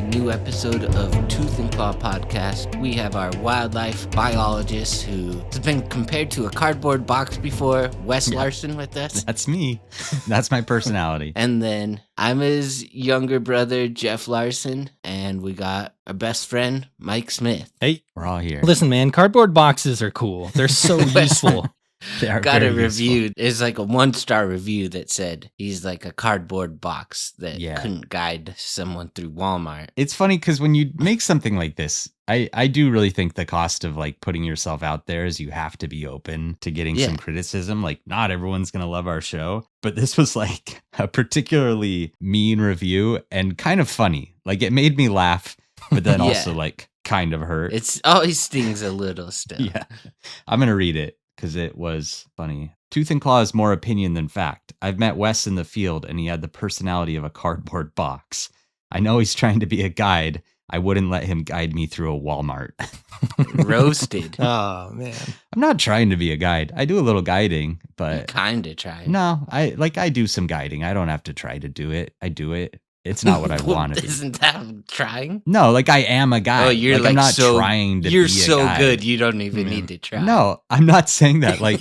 new episode of Tooth and Claw Podcast. We have our wildlife biologist who has been compared to a cardboard box before, Wes Larson, with us. That's me. That's my personality. And then I'm his younger brother, Jeff Larson, and we got our best friend, Mike Smith. Hey, we're all here. Listen, man, cardboard boxes are cool. They're so useful. Got a review. It's like a 1-star review that said he's like a cardboard box that couldn't guide someone through Walmart. It's funny because when you make something like this, I do really think the cost of like putting yourself out there is you have to be open to getting some criticism. Like not everyone's going to love our show, but this was like a particularly mean review and kind of funny. Like it made me laugh, but then also like kind of hurt. It's always stings a little still. Yeah. I'm going to read it, because it was funny. Tooth and Claw is more opinion than fact. I've met Wes in the field, and he had the personality of a cardboard box. I know he's trying to be a guide. I wouldn't let him guide me through a Walmart. Roasted. Oh, man. I'm not trying to be a guide. I do a little guiding, but... Kind of trying. No, I do some guiding. I don't have to try to do it. I do it. It's not what I want to do. Isn't that trying? No, like I am a guy. Oh, you're like I'm not so, trying to you're be a so guy. good, you don't even need to try. No, I'm not saying that. Like,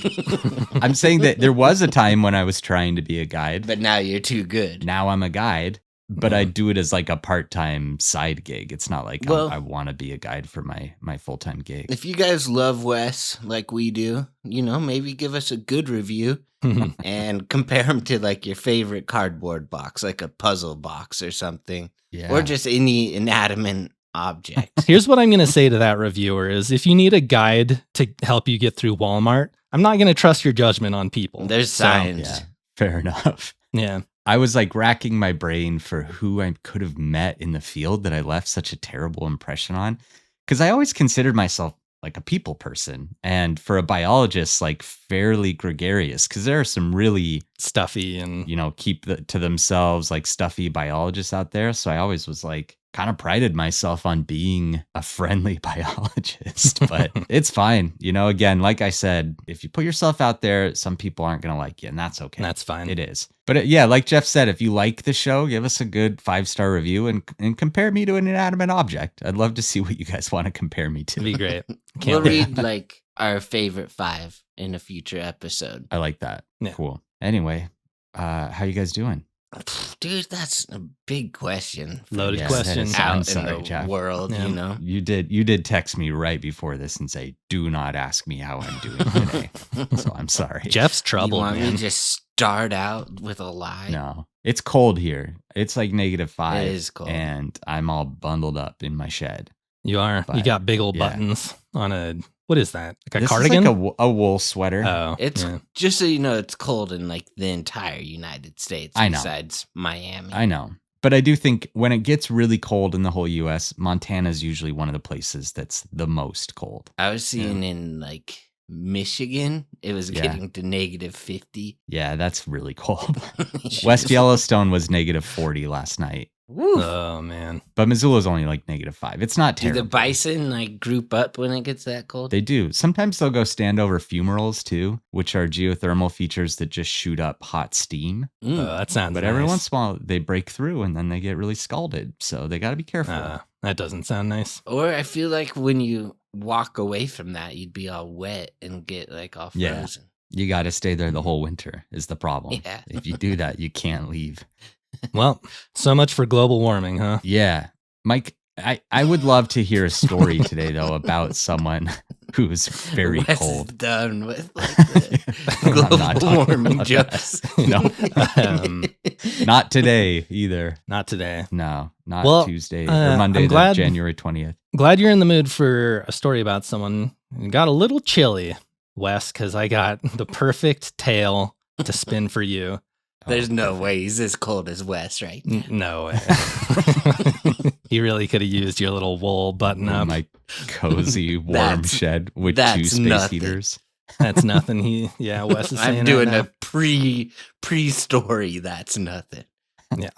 I'm saying that there was a time when I was trying to be a guide. But now you're too good. Now I'm a guide, but I do it as like a part-time side gig. It's not like I want to be a guide for my full-time gig. If you guys love Wes like we do, maybe give us a good review. And compare them to like your favorite cardboard box, like a puzzle box or something, or just any inanimate object. Here's what I'm going to say to that reviewer is if you need a guide to help you get through Walmart, I'm not going to trust your judgment on people. There's science. Yeah, fair enough. Yeah. I was like racking my brain for who I could have met in the field that I left such a terrible impression on. Because I always considered myself like a people person, and for a biologist, like fairly gregarious, because there are some really stuffy and keep to themselves like stuffy biologists out there. So I always was like kind of prided myself on being a friendly biologist, but it's fine. Again, like I said, if you put yourself out there, some people aren't going to like you, and that's okay. That's fine. It is. But like Jeff said, if you like the show, give us a good 5-star review and compare me to an inanimate object. I'd love to see what you guys want to compare me to. It'd be great. We'll read like our favorite 5 in a future episode. I like that. Yeah. Cool. Anyway, how you guys doing? Dude, that's a big question. Loaded question. Out in the Jeff. World, You did text me right before this and say, do not ask me how I'm doing today. So I'm sorry. Jeff's trouble, you want man. me to just start out with a lie? No. It's cold here. It's like -5. It is cold. And I'm all bundled up in my shed. You are. But, you got big old buttons on a... What is that? Like a cardigan? Is like a wool sweater. Oh, it's just so you know, it's cold in like the entire United States. I know. Besides Miami. I know. But I do think when it gets really cold in the whole U.S., Montana is usually one of the places that's the most cold. I was seeing in like Michigan, it was getting to -50. Yeah, that's really cold. West Yellowstone was -40 last night. Woo. Oh, man. But Missoula's only like -5. It's not terrible. Do the bison like group up when it gets that cold? They do. Sometimes they'll go stand over fumaroles too, which are geothermal features that just shoot up hot steam. Oh, that sounds But nice. every once in a while they break through and then they get really scalded. So they got to be careful. That doesn't sound nice. Or I feel like when you walk away from that, you'd be all wet and get like all frozen. You got to stay there the whole winter is the problem. Yeah. If you do that, you can't leave. Well, so much for global warming, huh? Yeah. Mike, I would love to hear a story today, though, about someone who's very Wes cold. Is done with like the global warming jokes. No. Not today either. Not today. No, not Tuesday or Monday, January 20th. Glad you're in the mood for a story about someone who got a little chilly, Wes, because I got the perfect tale to spin for you. There's no way he's as cold as Wes, right? No way. He really could have used your little wool button up. My cozy warm shed with 2 space heaters. That's nothing. Wes is saying I'm doing a pre-story. That's nothing. Yeah.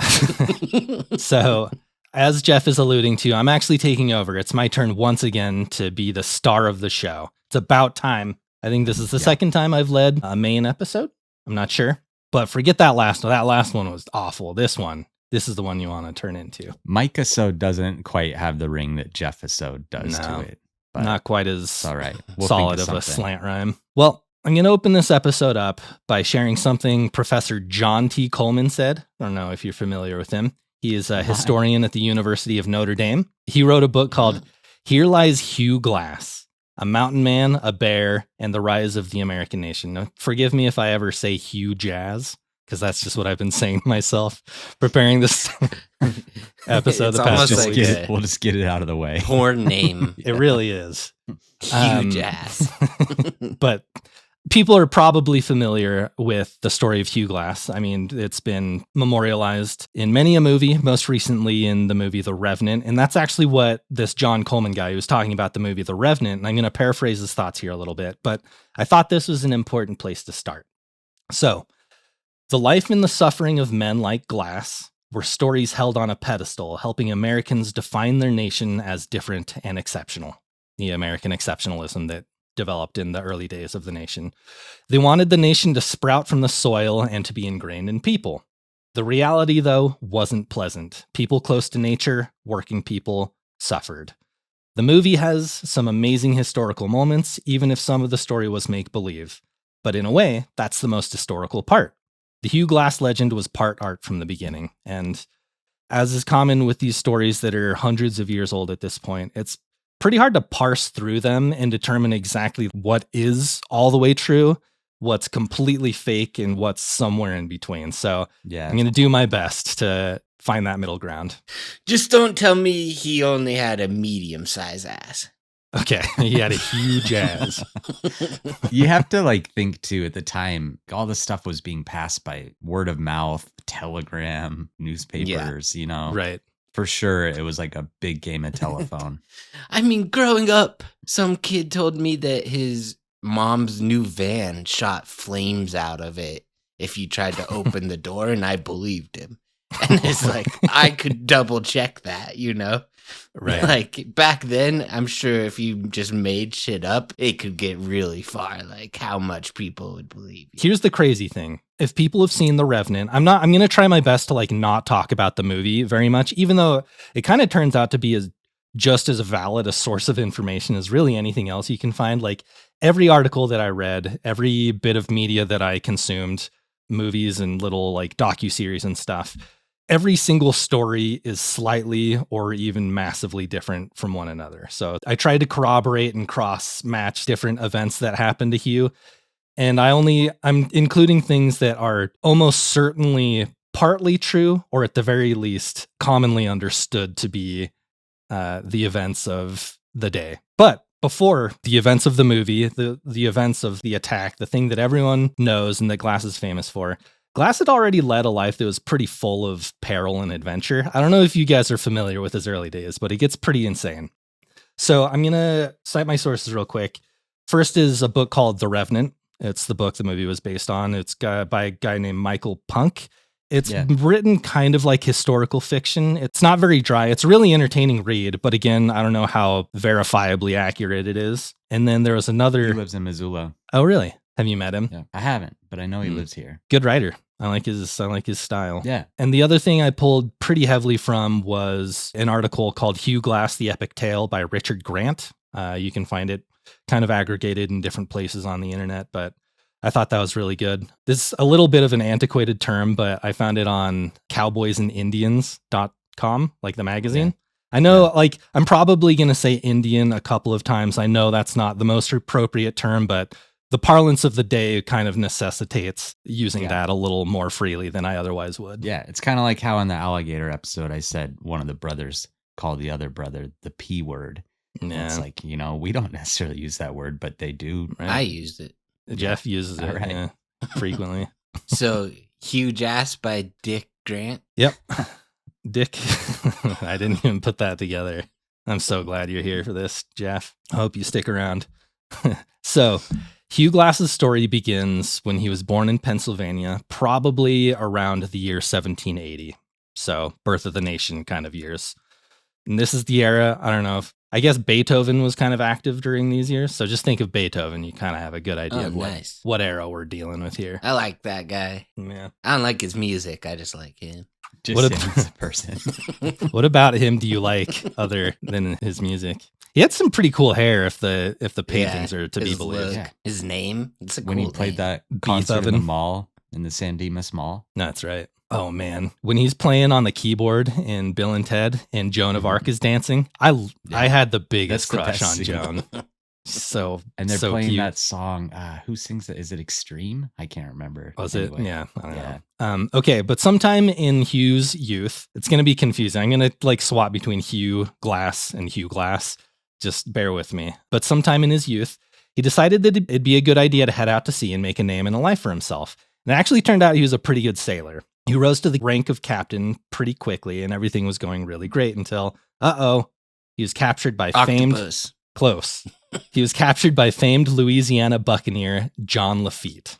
So, as Jeff is alluding to, I'm actually taking over. It's my turn once again to be the star of the show. It's about time. I think this is the second time I've led a main episode. I'm not sure. But forget that last one. That last one was awful. This one this is the one you want to turn into. Mike-isode doesn't quite have the ring that Jeff-isode does to it. Not quite as all right. solid of a slant rhyme. Well, I'm going to open this episode up by sharing something Professor John T. Coleman said. I don't know if you're familiar with him. He is a historian at the University of Notre Dame. He wrote a book called Here Lies Hugh Glass, A Mountain Man, a Bear, and the Rise of the American Nation. Now, forgive me if I ever say Hugh Jazz, because that's just what I've been saying to myself preparing this episode. We'll just get it out of the way. Poor name. It really is. Huge ass. But people are probably familiar with the story of Hugh Glass. I mean, it's been memorialized in many a movie, most recently in the movie The Revenant. And that's actually what this John Coleman guy who was talking about the movie The Revenant. And I'm going to paraphrase his thoughts here a little bit, but I thought this was an important place to start. So, the life and the suffering of men like Glass were stories held on a pedestal, helping Americans define their nation as different and exceptional. The American exceptionalism that developed in the early days of the nation. They wanted the nation to sprout from the soil and to be ingrained in people. The reality, though, wasn't pleasant. People close to nature, working people, suffered. The movie has some amazing historical moments, even if some of the story was make-believe. But in a way, that's the most historical part. The Hugh Glass legend was part art from the beginning, and as is common with these stories that are hundreds of years old at this point, it's pretty hard to parse through them and determine exactly what is all the way true, what's completely fake, and what's somewhere in between. So I'm going to do my best to find that middle ground. Just don't tell me he only had a medium-sized ass. Okay, he had a huge ass. You have to think too, at the time, all this stuff was being passed by word of mouth, telegram, newspapers, Right. For sure, it was like a big game of telephone. I mean, growing up, some kid told me that his mom's new van shot flames out of it if you tried to open the door, and I believed him. And it's like, I could double check that, Right. Like, back then, I'm sure if you just made shit up, it could get really far, like how much people would believe you. Here's the crazy thing. If people have seen The Revenant, I'm going to try my best to not talk about the movie very much, even though it kind of turns out to be just as valid a source of information as really anything else you can find. Like every article that I read, every bit of media that I consumed, movies and little docuseries and stuff, every single story is slightly or even massively different from one another. So I tried to corroborate and cross-match different events that happened to Hugh. And I'm including things that are almost certainly partly true, or at the very least, commonly understood to be the events of the day. But before the events of the movie, the events of the attack, the thing that everyone knows and that Glass is famous for, Glass had already led a life that was pretty full of peril and adventure. I don't know if you guys are familiar with his early days, but it gets pretty insane. So I'm going to cite my sources real quick. First is a book called The Revenant. It's the book the movie was based on. It's by a guy named Michael Punk. It's written kind of like historical fiction. It's not very dry. It's a really entertaining read, but again, I don't know how verifiably accurate it is. And then there was another... He lives in Missoula. Oh, really? Have you met him? Yeah, I haven't, but I know he lives here. Good writer. I like his style. Yeah. And the other thing I pulled pretty heavily from was an article called Hugh Glass, The Epic Tale by Richard Grant. You can find it kind of aggregated in different places on the internet, but I thought that was really good. This is a little bit of an antiquated term, but I found it on cowboysandindians.com, like the magazine. Yeah. I know, I'm probably going to say Indian a couple of times. I know that's not the most appropriate term, but the parlance of the day kind of necessitates using that a little more freely than I otherwise would. Yeah, it's kind of like how in the alligator episode, I said one of the brothers called the other brother the P word. Yeah. It's like, we don't necessarily use that word, but they do. Right? I used it. Jeff uses it frequently. So, Huge Ass by Dick Grant? Yep. Dick. I didn't even put that together. I'm so glad you're here for this, Jeff. I hope you stick around. So, Hugh Glass's story begins when he was born in Pennsylvania, probably around the year 1780. So, birth of the nation kind of years. And this is the era, I don't know if I guess Beethoven was kind of active during these years. So just think of Beethoven. You kind of have a good idea of what era we're dealing with here. I like that guy. Yeah. I don't like his music. I just like him. Just him as a person. What about him do you like other than his music? He had some pretty cool hair if the paintings are to be believed. Yeah. His name. It's when he played that concert in the mall, in the San Dimas Mall. That's right. Oh man, when he's playing on the keyboard in Bill and Ted and Joan of Arc is dancing, I had the biggest crush on Joan. And they're playing cute. that song. Who sings that? Is it Extreme? I can't remember. Was it? Yeah, I don't know. Okay, but sometime in Hugh's youth, it's going to be confusing. I'm going to swap between Hugh Glass and Hugh Glass. Just bear with me. But sometime in his youth, he decided that it'd be a good idea to head out to sea and make a name and a life for himself. And it actually turned out he was a pretty good sailor. He rose to the rank of captain pretty quickly, and everything was going really great until, he was captured by Octopus. Close. He was captured by famed Louisiana buccaneer John Lafitte.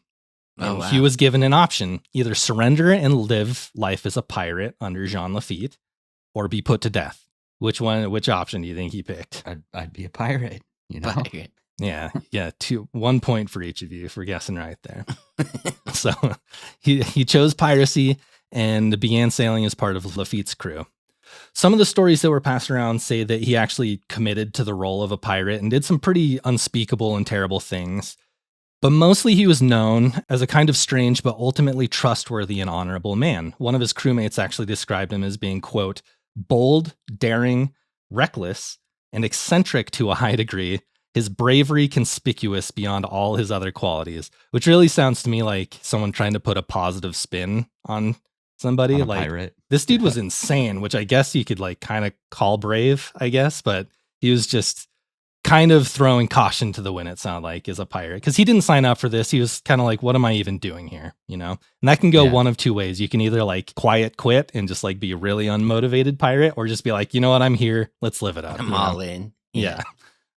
And he was given an option, either surrender and live life as a pirate under Jean Lafitte, or be put to death. Which option do you think he picked? I'd be a pirate, Pirate. Yeah. 1 point for each of you for guessing right there. So he chose piracy and began sailing as part of Lafitte's crew. Some of the stories that were passed around say that he actually committed to the role of a pirate and did some pretty unspeakable and terrible things. But mostly he was known as a kind of strange but ultimately trustworthy and honorable man. One of his crewmates actually described him as being, quote, bold, daring, reckless, and eccentric to a high degree. His bravery conspicuous beyond all his other qualities, which really sounds to me like someone trying to put a positive spin on somebody. On a pirate. This dude was insane, which I guess you could kind of call brave, I guess, but he was just kind of throwing caution to the wind, it sounded like, as a pirate. Because he didn't sign up for this. He was kind of like, what am I even doing here? And that can go one of two ways. You can either quiet quit and just be a really unmotivated pirate, or just be like, you know what, I'm here. Let's live it up. I'm all in. Yeah.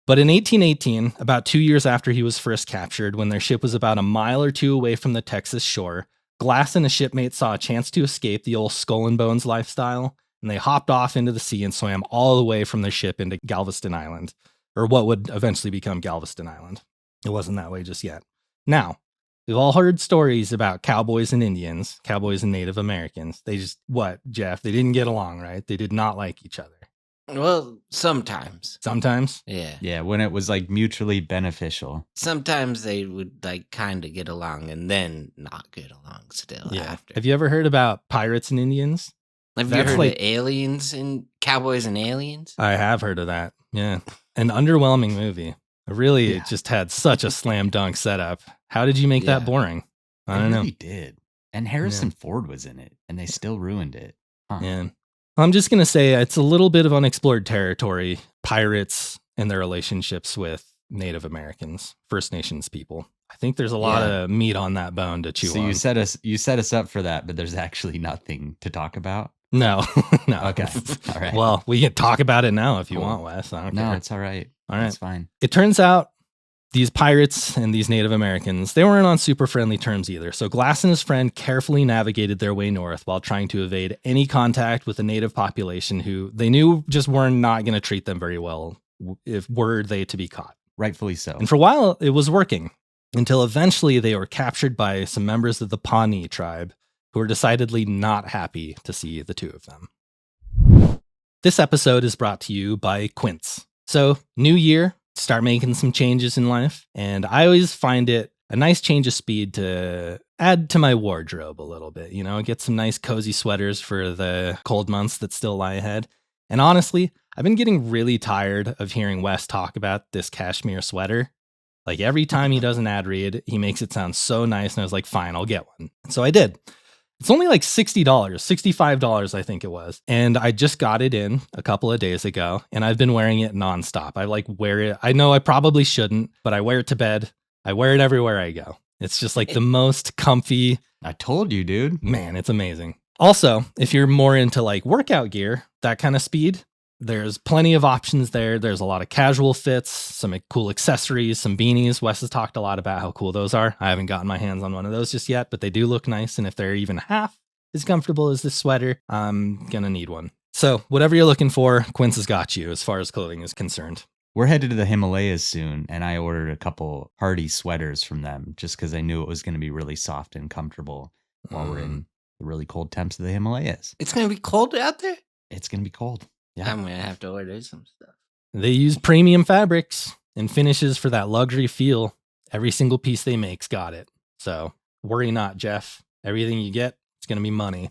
But in 1818, about 2 years after he was first captured, when their ship was about a mile or two away from the Texas shore, Glass and a shipmate saw a chance to escape the old skull and bones lifestyle, and they hopped off into the sea and swam all the way from their ship into Galveston Island, or what would eventually become Galveston Island. It wasn't that way just yet. Now, we've all heard stories about cowboys and Indians, cowboys and Native Americans. They just, Jeff? They didn't get along, right? They did not like each other. Well, sometimes. Sometimes? Yeah, when it was mutually beneficial. Sometimes they would kind of get along and then not get along still after. Have you ever heard about pirates and Indians? Have you heard of aliens and cowboys and aliens? I have heard of that. Yeah. An underwhelming movie. It just had such a slam dunk setup. How did you make that boring? I don't know. They did. And Harrison Ford was in it, and they still ruined it. Huh. Yeah. I'm just going to say it's a little bit of unexplored territory, pirates and their relationships with Native Americans, First Nations people. I think there's a lot of meat on that bone to chew on. So you set us up for that, but there's actually nothing to talk about? No. Okay. All right. Well, we can talk about it now if you want, Wes. I don't care. No, it's all right. All right. It's fine. It turns out these pirates and these Native Americans, they weren't on super friendly terms either. So Glass and his friend carefully navigated their way north while trying to evade any contact with the native population who they knew just were not going to treat them very well if were they to be caught. Rightfully so. And for a while, it was working until eventually they were captured by some members of the Pawnee tribe who were decidedly not happy to see the two of them. This episode is brought to you by Quince. So, new year, start making some changes in life. And I always find it a nice change of speed to add to my wardrobe a little bit, get some nice cozy sweaters for the cold months that still lie ahead. And honestly, I've been getting really tired of hearing Wes talk about this cashmere sweater. Every time he does an ad read, he makes it sound so nice. And I was like, fine, I'll get one. So I did. It's only $60, $65, I think it was. And I just got it in a couple of days ago, and I've been wearing it nonstop. I wear it. I know I probably shouldn't, but I wear it to bed. I wear it everywhere I go. It's just the most comfy. I told you, dude. Man, it's amazing. Also, if you're more into workout gear, that kind of speed, there's plenty of options there. There's a lot of casual fits, some cool accessories, some beanies. Wes has talked a lot about how cool those are. I haven't gotten my hands on one of those just yet, but they do look nice. And if they're even half as comfortable as this sweater, I'm going to need one. So whatever you're looking for, Quince has got you as far as clothing is concerned. We're headed to the Himalayas soon, and I ordered a couple hardy sweaters from them just because I knew it was going to be really soft and comfortable while we're in the really cold temps of the Himalayas. It's going to be cold out there? It's going to be cold. Yeah. I'm going to have to order some stuff. They use premium fabrics and finishes for that luxury feel. Every single piece they make's got it. So worry not, Jeff. Everything you get, it's going to be money.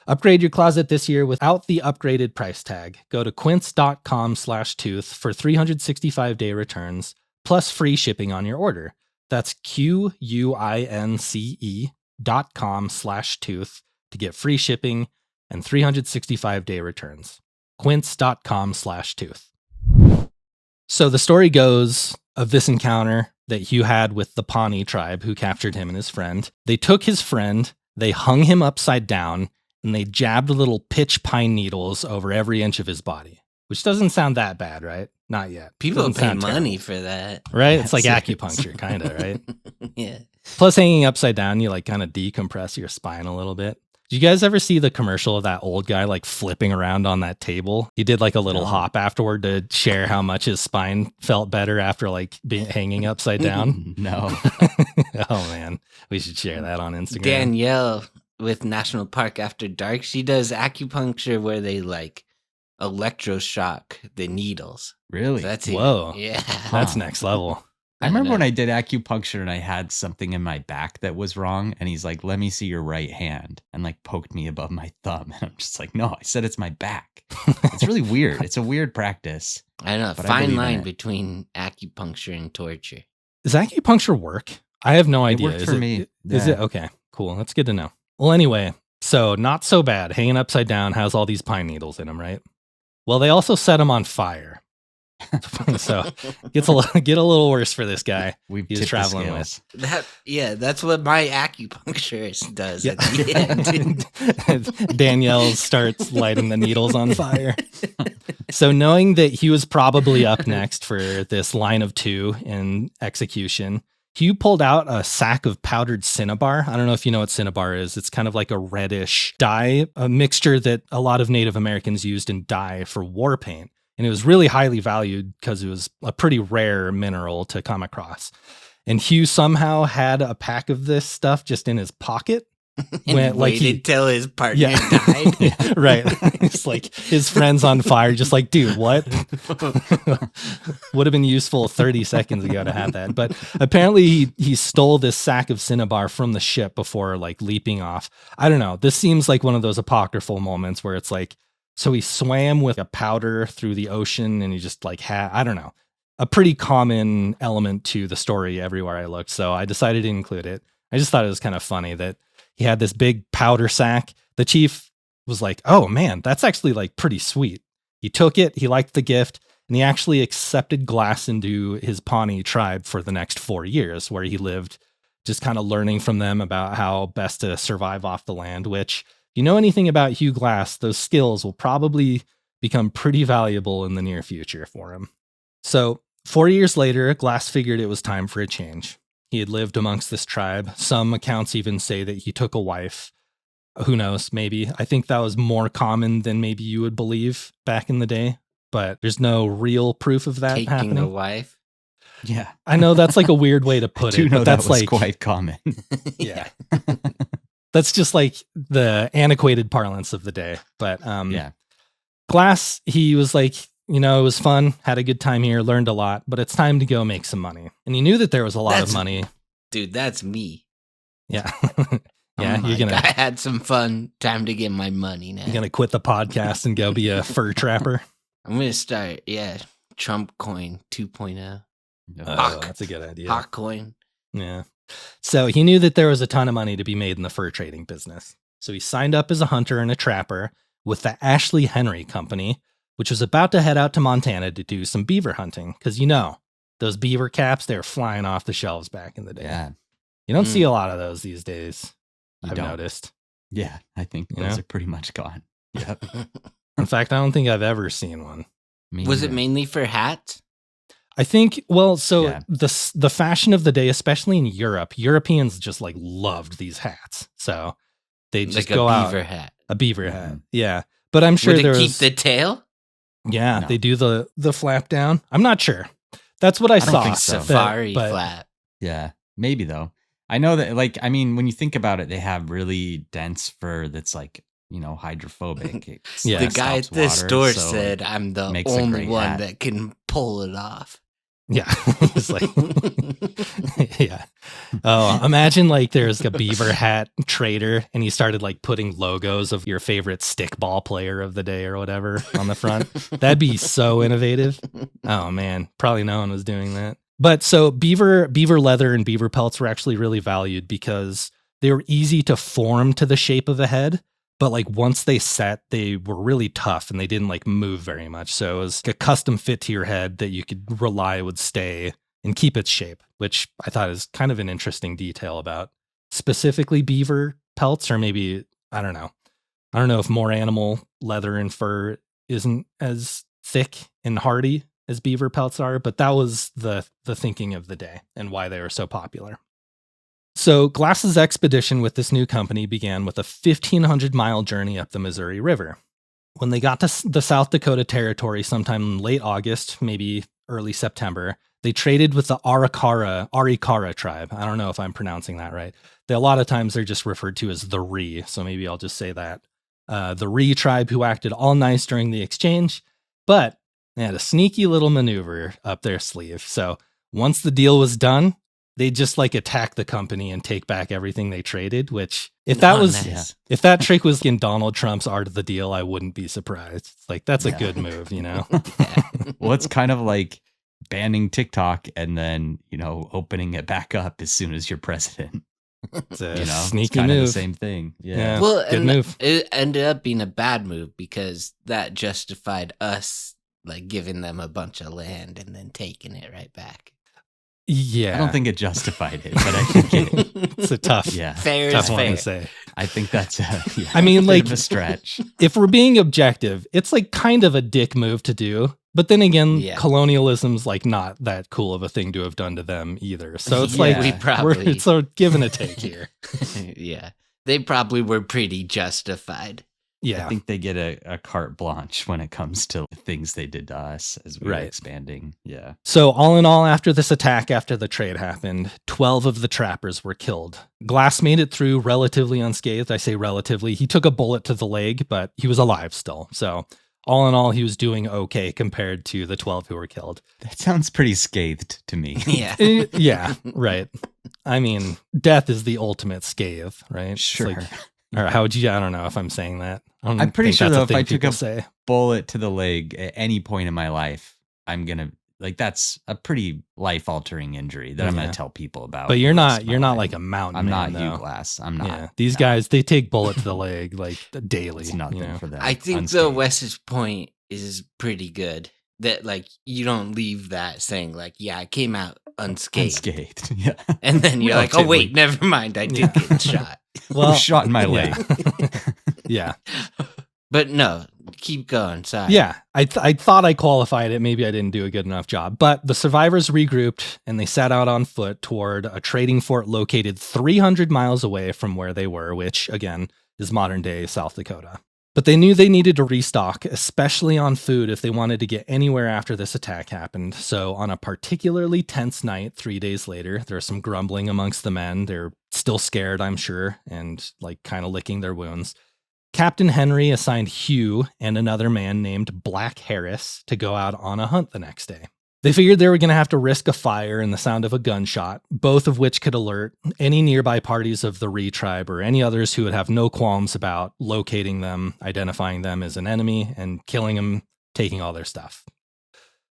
Upgrade your closet this year without the upgraded price tag. Go to quince.com/tooth for 365-day returns plus free shipping on your order. That's QUINCE.com/tooth to get free shipping and 365-day returns. Quince.com/tooth. So the story goes of this encounter that Hugh had with the Pawnee tribe who captured him and his friend. They took his friend, they hung him upside down, and they jabbed little pitch pine needles over every inch of his body, which doesn't sound that bad, right? Not yet. People pay money for that. Right? It's like acupuncture, kind of, right? Yeah. Plus, hanging upside down, you like kind of decompress your spine a little bit. Did you guys ever see the commercial of that old guy like flipping around on that table? He did like a little hop afterward to share how much his spine felt better after like being hanging upside down. No. Oh man, we should share that on Instagram. Danielle with National Park After Dark, she does acupuncture where they like electroshock the needles. Really? So that's Whoa. Yeah. That's next level. I remember when I did acupuncture and I had something in my back that was wrong. And he's like, let me see your right hand, and like poked me above my thumb. And I'm just like, no, I said it's my back. It's really weird. It's a weird practice. I know. Fine line between acupuncture and torture. Does acupuncture work? I have no idea. It worked for me. Is it? Okay, cool. That's good to know. Well, anyway, so not so bad. Hanging upside down has all these pine needles in them, right? Well, they also set him on fire. So get a little worse for this guy. He's traveling with. That's what my acupuncturist does at the end. Danielle starts lighting the needles on fire. So knowing that he was probably up next for this line of two in execution, Hugh pulled out a sack of powdered cinnabar. I don't know if you know what cinnabar is. It's kind of like a reddish dye, a mixture that a lot of Native Americans used in dye for war paint. And it was really highly valued because it was a pretty rare mineral to come across. And Hugh somehow had a pack of this stuff just in his pocket. And waited till his partner died. Yeah, right. It's like his friend's on fire, just like, dude, what? Would have been useful 30 seconds ago to have that. But apparently he stole this sack of cinnabar from the ship before like leaping off. I don't know. This seems like one of those apocryphal moments where it's like, so he swam with a powder through the ocean and he just like I don't know, a pretty common element to the story everywhere I looked. So I decided to include it. I just thought it was kind of funny that he had this big powder sack. The chief was like, oh man, that's actually like pretty sweet. He took it, he liked the gift, and he actually accepted Glass into his Pawnee tribe for the next 4 years, where he lived just kind of learning from them about how best to survive off the land, which, if you know anything about Hugh Glass, those skills will probably become pretty valuable in the near future for him. So 4 years later, Glass figured it was time for a change. He had lived amongst this tribe. Some accounts even say that he took a wife. Who knows, maybe. I think that was more common than maybe you would believe back in the day, but there's no real proof of that happening. Taking a wife? Yeah. I know that's like a weird way to put it, but that's like quite common. Yeah. That's just like the antiquated parlance of the day. But yeah, Glass, he was like, it was fun, had a good time here, learned a lot, but it's time to go make some money. And he knew that there was a lot of money. Dude, that's me. Yeah. Yeah, I had some fun. Time to get my money now. You're going to quit the podcast and go be a fur trapper? I'm going to start, Trump coin 2.0. That's a good idea. Hawk coin. Yeah. So he knew that there was a ton of money to be made in the fur trading business. So he signed up as a hunter and a trapper with the Ashley Henry Company, which was about to head out to Montana to do some beaver hunting. Because, those beaver caps, they were flying off the shelves back in the day. Yeah. You don't see a lot of those these days, I've noticed. Yeah, I think those are pretty much gone. Yep. In fact, I don't think I've ever seen one. Was it mainly for hats? I think, the fashion of the day, especially in Europe, Europeans just like loved these hats. So they just like go out. A beaver hat. A beaver hat. Yeah. But I'm sure Would it keep there's the tail? Yeah, No. they do the flap down. I'm not sure. That's what I don't saw. think so. Safari but flap. Yeah, maybe though. I know that, like, I mean, when you think about it, they have really dense fur that's like, hydrophobic. It's, Yeah. The like, guy at stops the water, store so said I'm the makes a only great one hat. that can pull it off. Yeah, it's like yeah. Oh, imagine like there's a beaver hat trader, and he started like putting logos of your favorite stickball player of the day or whatever on the front. That'd be so innovative. Oh man, probably no one was doing that. But so beaver leather and beaver pelts were actually really valued because they were easy to form to the shape of a head. But like once they set, they were really tough and they didn't like move very much. So it was a custom fit to your head that you could rely would stay and keep its shape, which I thought is kind of an interesting detail about specifically beaver pelts, or maybe, I don't know. I don't know if more animal leather and fur isn't as thick and hardy as beaver pelts are, but that was the thinking of the day and why they were so popular. So Glass's expedition with this new company began with a 1,500-mile journey up the Missouri River. When they got to the South Dakota Territory sometime in late August, maybe early September, they traded with the Arikara tribe. I don't know if I'm pronouncing that right. A lot of times they're just referred to as the Ree, so maybe I'll just say that. The Ree tribe, who acted all nice during the exchange, but they had a sneaky little maneuver up their sleeve. So once the deal was done, they just like attack the company and take back everything they traded, which if that trick was in Donald Trump's art of the deal, I wouldn't be surprised. It's like, that's a good move, Well, it's kind of like banning TikTok and then, opening it back up as soon as you're president. It's a It's sneaky kind move. of the same thing. Yeah. Well, Good move. It ended up being a bad move because that justified us like giving them a bunch of land and then taking it right back. Yeah. I don't think it justified it, but I think it's a tough, Fair is tough one fair. to say. I think that's I mean, bit like, of a stretch. If we're being objective, it's like kind of a dick move to do. But then again, colonialism's like not that cool of a thing to have done to them either. So it's like it's a give and a take here. Yeah. They probably were pretty justified. Yeah. I think they get a carte blanche when it comes to things they did to us as we were expanding. Yeah. So all in all, after this attack, after the trade happened, 12 of the trappers were killed. Glass made it through relatively unscathed. I say relatively. He took a bullet to the leg, but he was alive still. So all in all, he was doing okay compared to the 12 who were killed. That sounds pretty scathed to me. Yeah. Yeah, right. I mean, death is the ultimate scathe, right? Sure. Or how would you? I don't know if I'm saying that. I'm pretty sure though, if I took a bullet to the leg at any point in my life, I'm gonna that's a pretty life altering injury that I'm gonna tell people about. But you're not like a mountain. I'm man, not Hugh Glass. I'm not. Yeah. These guys, they take bullet to the leg like daily. It's nothing for them. I think the Wes's point is pretty good. That like you don't leave that saying like, yeah, I came out unscathed. Yeah. And then you're like, oh wait, never mind, I did get shot. Well, shot in my leg. Yeah. But no, keep going. Sorry. Yeah. I thought I qualified it. Maybe I didn't do a good enough job. But the survivors regrouped and they set out on foot toward a trading fort located 300 miles away from where they were, which again is modern day South Dakota. But they knew they needed to restock, especially on food, if they wanted to get anywhere after this attack happened. So on a particularly tense night, 3 days later, there's some grumbling amongst the men. They're still scared, I'm sure, and like kind of licking their wounds. Captain Henry assigned Hugh and another man named Black Harris to go out on a hunt the next day. They figured they were going to have to risk a fire and the sound of a gunshot, both of which could alert any nearby parties of the Ree tribe or any others who would have no qualms about locating them, identifying them as an enemy, and killing them, taking all their stuff.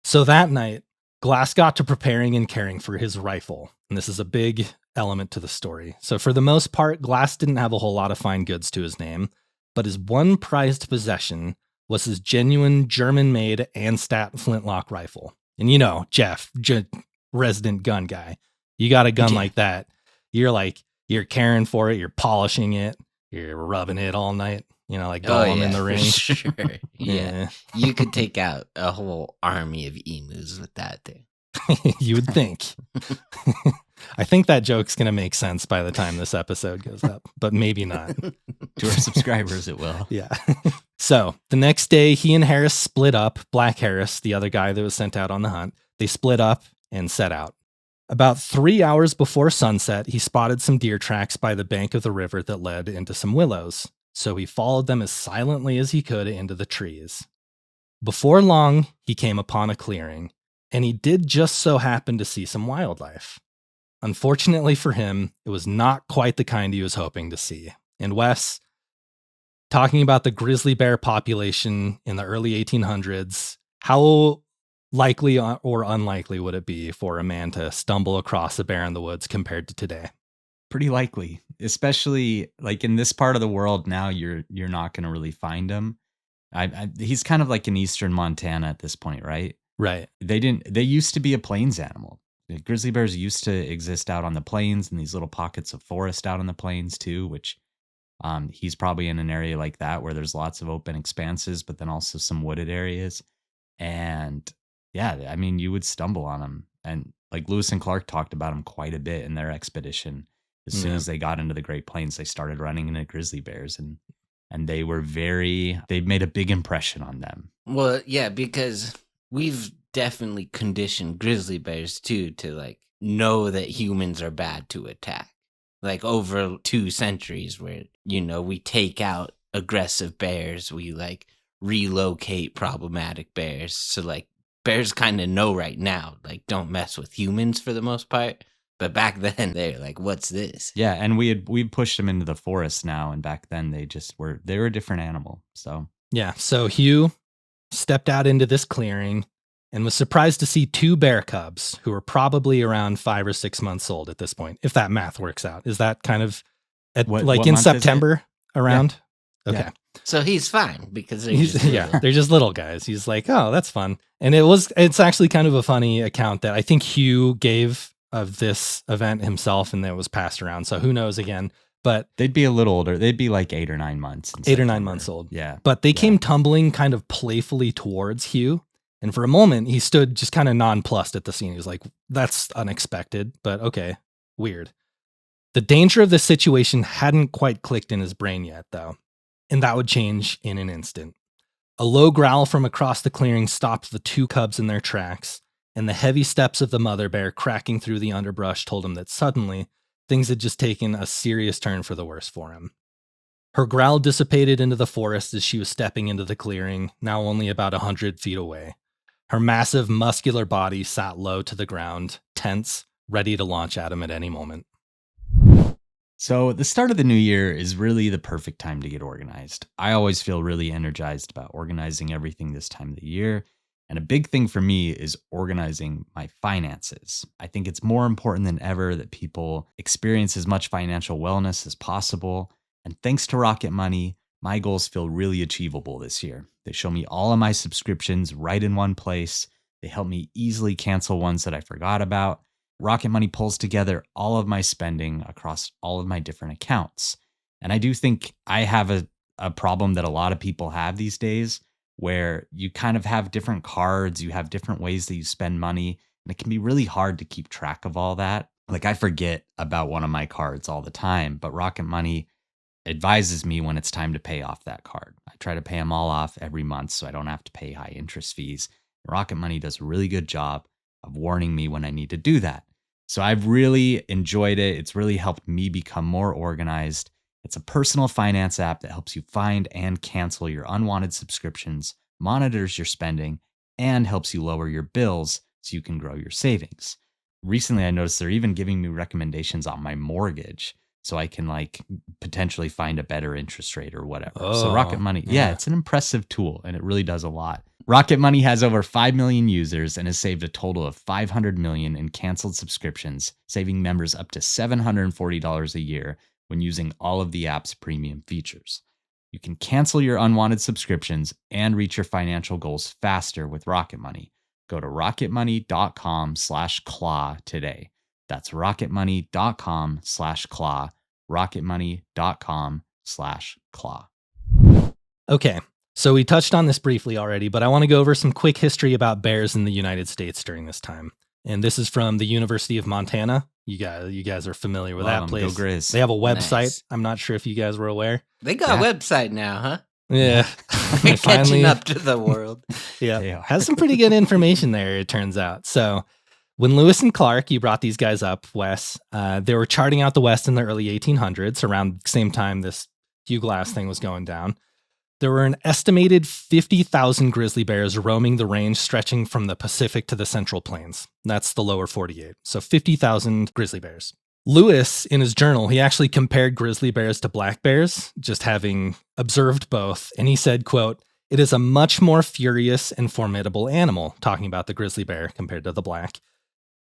So that night, Glass got to preparing and caring for his rifle, and this is a big element to the story. So for the most part, Glass didn't have a whole lot of fine goods to his name, but his one prized possession was his genuine German-made Anstat flintlock rifle. And Jeff, resident gun guy, you got a gun like that. You're caring for it. You're polishing it. You're rubbing it all night. Like Gollum in the ring. Sure. Yeah. You could take out a whole army of emus with that thing. You would think. I think that joke's going to make sense by the time this episode goes up, but maybe not. To our subscribers, it will. Yeah. So the next day, he and Harris split up. Black Harris, the other guy that was sent out on the hunt, they split up and set out. About 3 hours before sunset, he spotted some deer tracks by the bank of the river that led into some willows. So he followed them as silently as he could into the trees. Before long, he came upon a clearing, and he did just so happen to see some wildlife. Unfortunately for him, it was not quite the kind he was hoping to see. And Wes, talking about the grizzly bear population in the early 1800s, how likely or unlikely would it be for a man to stumble across a bear in the woods compared to today? Pretty likely, especially like in this part of the world now. You're not going to really find him. He's kind of like in eastern Montana at this point, right? Right. They used to be a plains animal. The grizzly bears used to exist out on the plains and these little pockets of forest out on the plains too, which he's probably in an area like that where there's lots of open expanses, but then also some wooded areas. And yeah, I mean, you would stumble on them. And like Lewis and Clark talked about them quite a bit in their expedition. As soon as they got into the Great Plains, they started running into grizzly bears, and they made a big impression on them. Well, yeah, because we've definitely conditioned grizzly bears too to like know that humans are bad to attack. Like over 2 centuries where, we take out aggressive bears, we like relocate problematic bears. So like bears kind of know right now, like don't mess with humans for the most part. But back then they're like, what's this? Yeah, and we pushed them into the forest now, and back then they were a different animal. So yeah, so Hugh stepped out into this clearing and was surprised to see 2 bear cubs who were probably around 5 or 6 months old at this point, if that math works out. Is that kind of what in September around? Yeah. Okay. Yeah. So he's fine because they're they're just little guys. He's like, oh, that's fun. And it's actually kind of a funny account that I think Hugh gave of this event himself, and that was passed around. So who knows again, but they'd be a little older. They'd be like 8 or 9 months. 8 or 9 months old. Yeah. But they came tumbling kind of playfully towards Hugh. And for a moment, he stood just kind of nonplussed at the scene. He was like, that's unexpected, but okay, weird. The danger of the situation hadn't quite clicked in his brain yet, though. And that would change in an instant. A low growl from across the clearing stopped the 2 cubs in their tracks, and the heavy steps of the mother bear cracking through the underbrush told him that suddenly things had just taken a serious turn for the worse for him. Her growl dissipated into the forest as she was stepping into the clearing, now only about 100 feet away. Her massive, muscular body sat low to the ground, tense, ready to launch at him at any moment. So the start of the new year is really the perfect time to get organized. I always feel really energized about organizing everything this time of the year. And a big thing for me is organizing my finances. I think it's more important than ever that people experience as much financial wellness as possible. And thanks to Rocket Money, my goals feel really achievable this year. They show me all of my subscriptions right in one place. They help me easily cancel ones that I forgot about. Rocket Money pulls together all of my spending across all of my different accounts. And I do think I have a problem that a lot of people have these days, where you kind of have different cards, you have different ways that you spend money, and it can be really hard to keep track of all that. Like I forget about one of my cards all the time, but Rocket Money advises me when it's time to pay off that card. I try to pay them all off every month so I don't have to pay high interest fees. Rocket Money does a really good job of warning me when I need to do that. So I've really enjoyed it. It's really helped me become more organized. It's a personal finance app that helps you find and cancel your unwanted subscriptions, monitors your spending, and helps you lower your bills so you can grow your savings. Recently, I noticed they're even giving me recommendations on my mortgage so I can like potentially find a better interest rate or whatever. So Rocket Money, yeah, it's an impressive tool and it really does a lot. Rocket Money has over 5 million users and has saved a total of $500 million in canceled subscriptions, saving members up to $740 a year when using all of the app's premium features. You can cancel your unwanted subscriptions and reach your financial goals faster with Rocket Money. Go to rocketmoney.com/claw today. That's rocketmoney.com/claw, rocketmoney.com/claw. Okay, so we touched on this briefly already, but I want to go over some quick history about bears in the United States during this time. And this is from the University of Montana. You guys are familiar with that place. Go Grizz. They have a website. Nice. I'm not sure if you guys were aware. They got a website now, huh? Yeah. They're catching up to the world. Yeah. Has some pretty good information there, it turns out. So when Lewis and Clark, you brought these guys up, Wes, they were charting out the West in the early 1800s, around the same time this Hugh Glass thing was going down. There were an estimated 50,000 grizzly bears roaming the range stretching from the Pacific to the Central Plains. That's the lower 48. So 50,000 grizzly bears. Lewis, in his journal, he actually compared grizzly bears to black bears, just having observed both. And he said, quote, "It is a much more furious and formidable animal," talking about the grizzly bear compared to the black,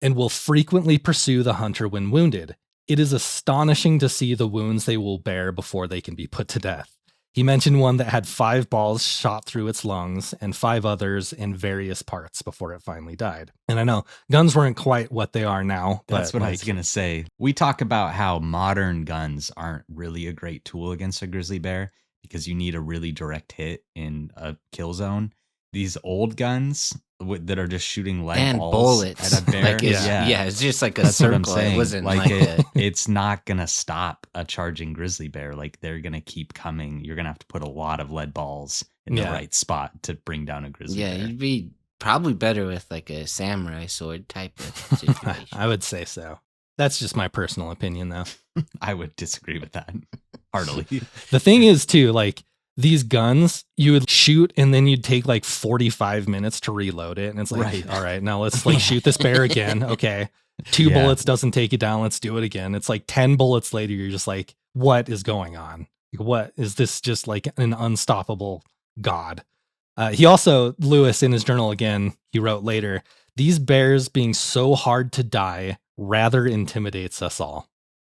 "and will frequently pursue the hunter when wounded. It is astonishing to see the wounds they will bear before they can be put to death." He mentioned one that had 5 balls shot through its lungs and 5 others in various parts before it finally died. And I know guns weren't quite what they are now. That's what I was going to say. We talk about how modern guns aren't really a great tool against a grizzly bear because you need a really direct hit in a kill zone. These old guns that are just shooting lead and balls bullets at a bear. Like it's just like a That's circle. What I'm saying. It wasn't it's not gonna stop a charging grizzly bear. Like they're gonna keep coming. You're gonna have to put a lot of lead balls in the right spot to bring down a grizzly bear. You'd be probably better with like a samurai sword type of situation. I would say so. That's just my personal opinion, though. I would disagree with that heartily. The thing is, too, like these guns, you would shoot and then you'd take like 45 minutes to reload it. And it's like, all right, now let's like shoot this bear again. Okay. 2 bullets doesn't take you down. Let's do it again. It's like 10 bullets later. You're just like, what is going on? What is this? Just like an unstoppable god. He also, Lewis in his journal again, he wrote later, "These bears being so hard to die rather intimidates us all,"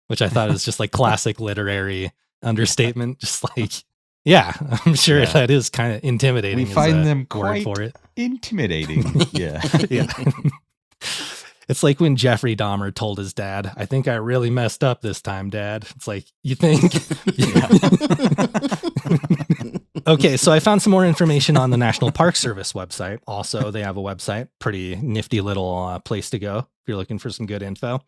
which I thought is just like classic literary understatement. Just like, yeah, I'm sure that is kind of intimidating. We find them quite for it. Intimidating. Yeah. It's like when Jeffrey Dahmer told his dad, "I think I really messed up this time, Dad." It's like, you think? Okay, so I found some more information on the National Park Service website. Also, they have a website, pretty nifty little place to go if you're looking for some good info.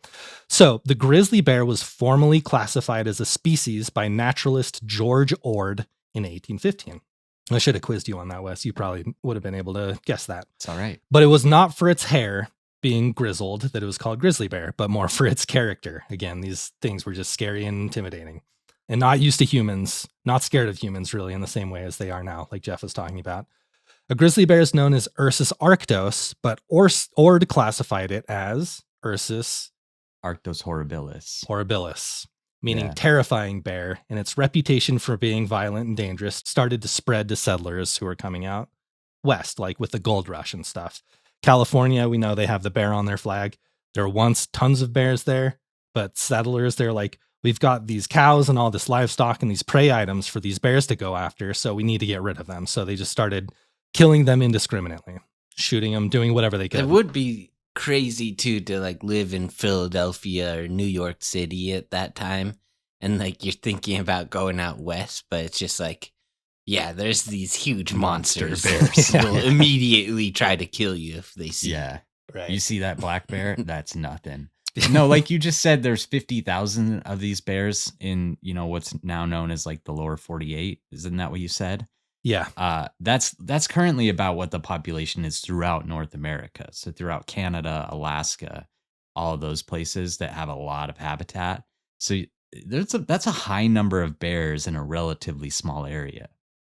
So the grizzly bear was formally classified as a species by naturalist George Ord in 1815. I should have quizzed you on that, Wes. You probably would have been able to guess that. It's all right. But it was not for its hair being grizzled that it was called grizzly bear, but more for its character. Again, these things were just scary and intimidating and not used to humans, not scared of humans really in the same way as they are now, like Jeff was talking about. A grizzly bear is known as Ursus arctos, but Ord classified it as Ursus arctos horribilis, meaning terrifying bear, and its reputation for being violent and dangerous started to spread to settlers who were coming out west, like with the gold rush and stuff. California, we know they have the bear on their flag. There were once tons of bears there, but settlers, they're like, we've got these cows and all this livestock and these prey items for these bears to go after, so we need to get rid of them. So they just started killing them indiscriminately, shooting them, doing whatever they could. It would be crazy too to like live in Philadelphia or New York City at that time, and like you're thinking about going out west, but it's just like, yeah, there's these huge monster bears will immediately try to kill you if they see you. Right. You see that black bear? That's nothing. No, like you just said, there's 50,000 of these bears in, what's now known as like the lower 48. Isn't that what you said? Yeah. That's currently about what the population is throughout North America. So throughout Canada, Alaska, all of those places that have a lot of habitat. So that's a high number of bears in a relatively small area.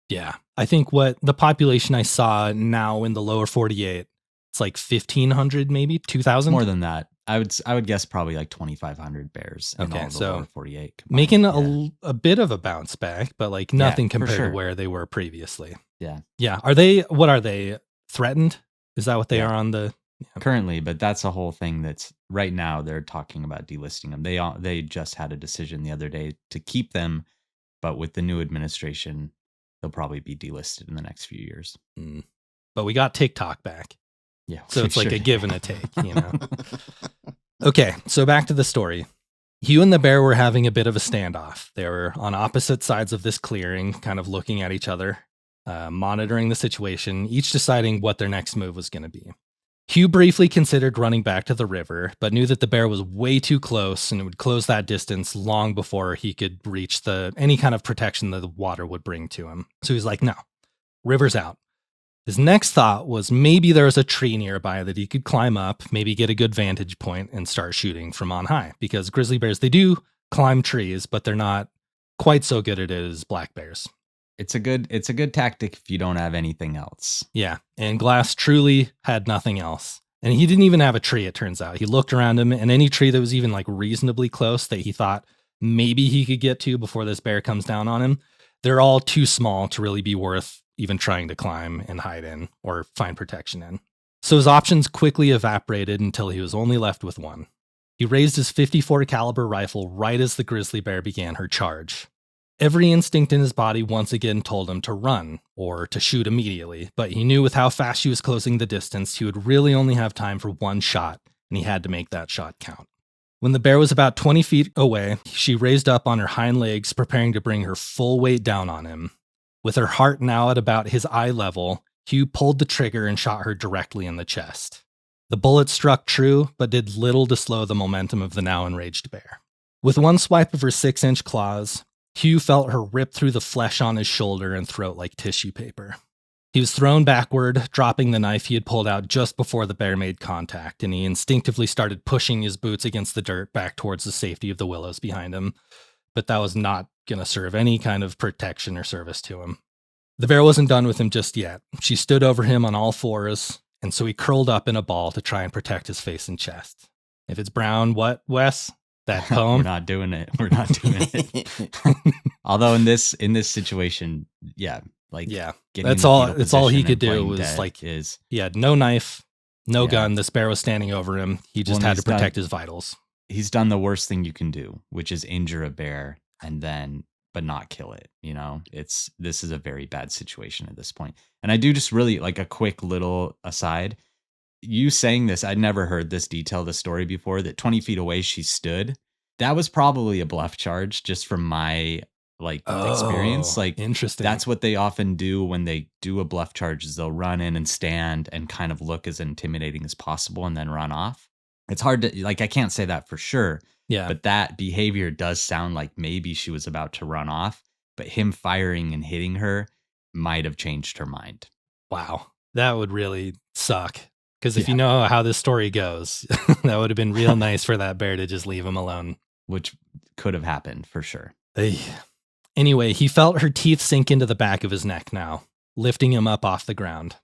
Yeah. I think what the population I saw now in the lower 48, it's like 1,500, maybe 2,000. More than that. I would guess probably like 2,500 bears in all the lower 48. Combined. Making a bit of a bounce back, but like nothing compared to where they were previously. Yeah. Yeah. What are they, threatened? Is that what they are on the... Yeah. Currently, but that's a whole thing that's right now they're talking about delisting them. They just had a decision the other day to keep them, but with the new administration, they'll probably be delisted in the next few years. But we got TikTok back. Yeah. So it's like a give and a take, Okay, so back to the story. Hugh and the bear were having a bit of a standoff. They were on opposite sides of this clearing, kind of looking at each other, monitoring the situation, each deciding what their next move was going to be. Hugh briefly considered running back to the river, but knew that the bear was way too close and it would close that distance long before he could reach any kind of protection that the water would bring to him. So he's like, no, river's out. His next thought was maybe there was a tree nearby that he could climb up, maybe get a good vantage point and start shooting from on high. Because grizzly bears, they do climb trees, but they're not quite so good at it as black bears. It's a good tactic if you don't have anything else. Yeah, and Glass truly had nothing else. And he didn't even have a tree, it turns out. He looked around him, and any tree that was even like reasonably close that he thought maybe he could get to before this bear comes down on him, they're all too small to really be worth even trying to climb and hide in or find protection in. So his options quickly evaporated until he was only left with one. He raised his .54 caliber rifle right as the grizzly bear began her charge. Every instinct in his body once again told him to run or to shoot immediately, but he knew with how fast she was closing the distance, he would really only have time for one shot, and he had to make that shot count. When the bear was about 20 feet away, she raised up on her hind legs, preparing to bring her full weight down on him. With her heart now at about his eye level, Hugh pulled the trigger and shot her directly in the chest. The bullet struck true, but did little to slow the momentum of the now enraged bear. With one swipe of her 6-inch claws, Hugh felt her rip through the flesh on his shoulder and throat like tissue paper. He was thrown backward, dropping the knife he had pulled out just before the bear made contact, and he instinctively started pushing his boots against the dirt back towards the safety of the willows behind him. But that was not going to serve any kind of protection or service to him. The bear wasn't done with him just yet. She stood over him on all fours, and so he curled up in a ball to try and protect his face and chest. If it's brown, what, Wes? That poem? We're not doing it. Although in this situation, that's all he could do was like he had no knife, no gun. This bear was standing over him. He just had to protect his vitals. He's done the worst thing you can do, which is injure a bear but not kill it. This is a very bad situation at this point. And I do just really like a quick little aside. You saying this, I'd never heard this detail of the story before, that 20 feet away she stood. That was probably a bluff charge, just from my experience. Interesting. That's what they often do when they do a bluff charge, is they'll run in and stand and kind of look as intimidating as possible and then run off. It's hard to, I can't say that for sure. Yeah. But that behavior does sound like maybe she was about to run off, but him firing and hitting her might have changed her mind. Wow. That would really suck. Because if you know how this story goes, that would have been real nice for that bear to just leave him alone. Which could have happened for sure. Anyway, he felt her teeth sink into the back of his neck now, lifting him up off the ground.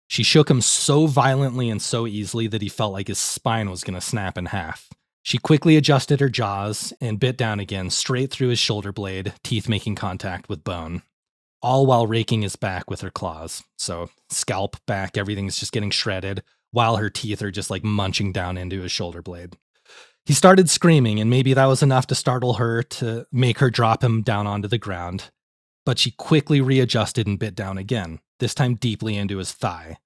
She shook him so violently and so easily that he felt like his spine was going to snap in half. She quickly adjusted her jaws and bit down again, straight through his shoulder blade, teeth making contact with bone, all while raking his back with her claws. So scalp, back, everything's just getting shredded, while her teeth are just munching down into his shoulder blade. He started screaming, and maybe that was enough to startle her to make her drop him down onto the ground. But she quickly readjusted and bit down again, this time deeply into his thigh.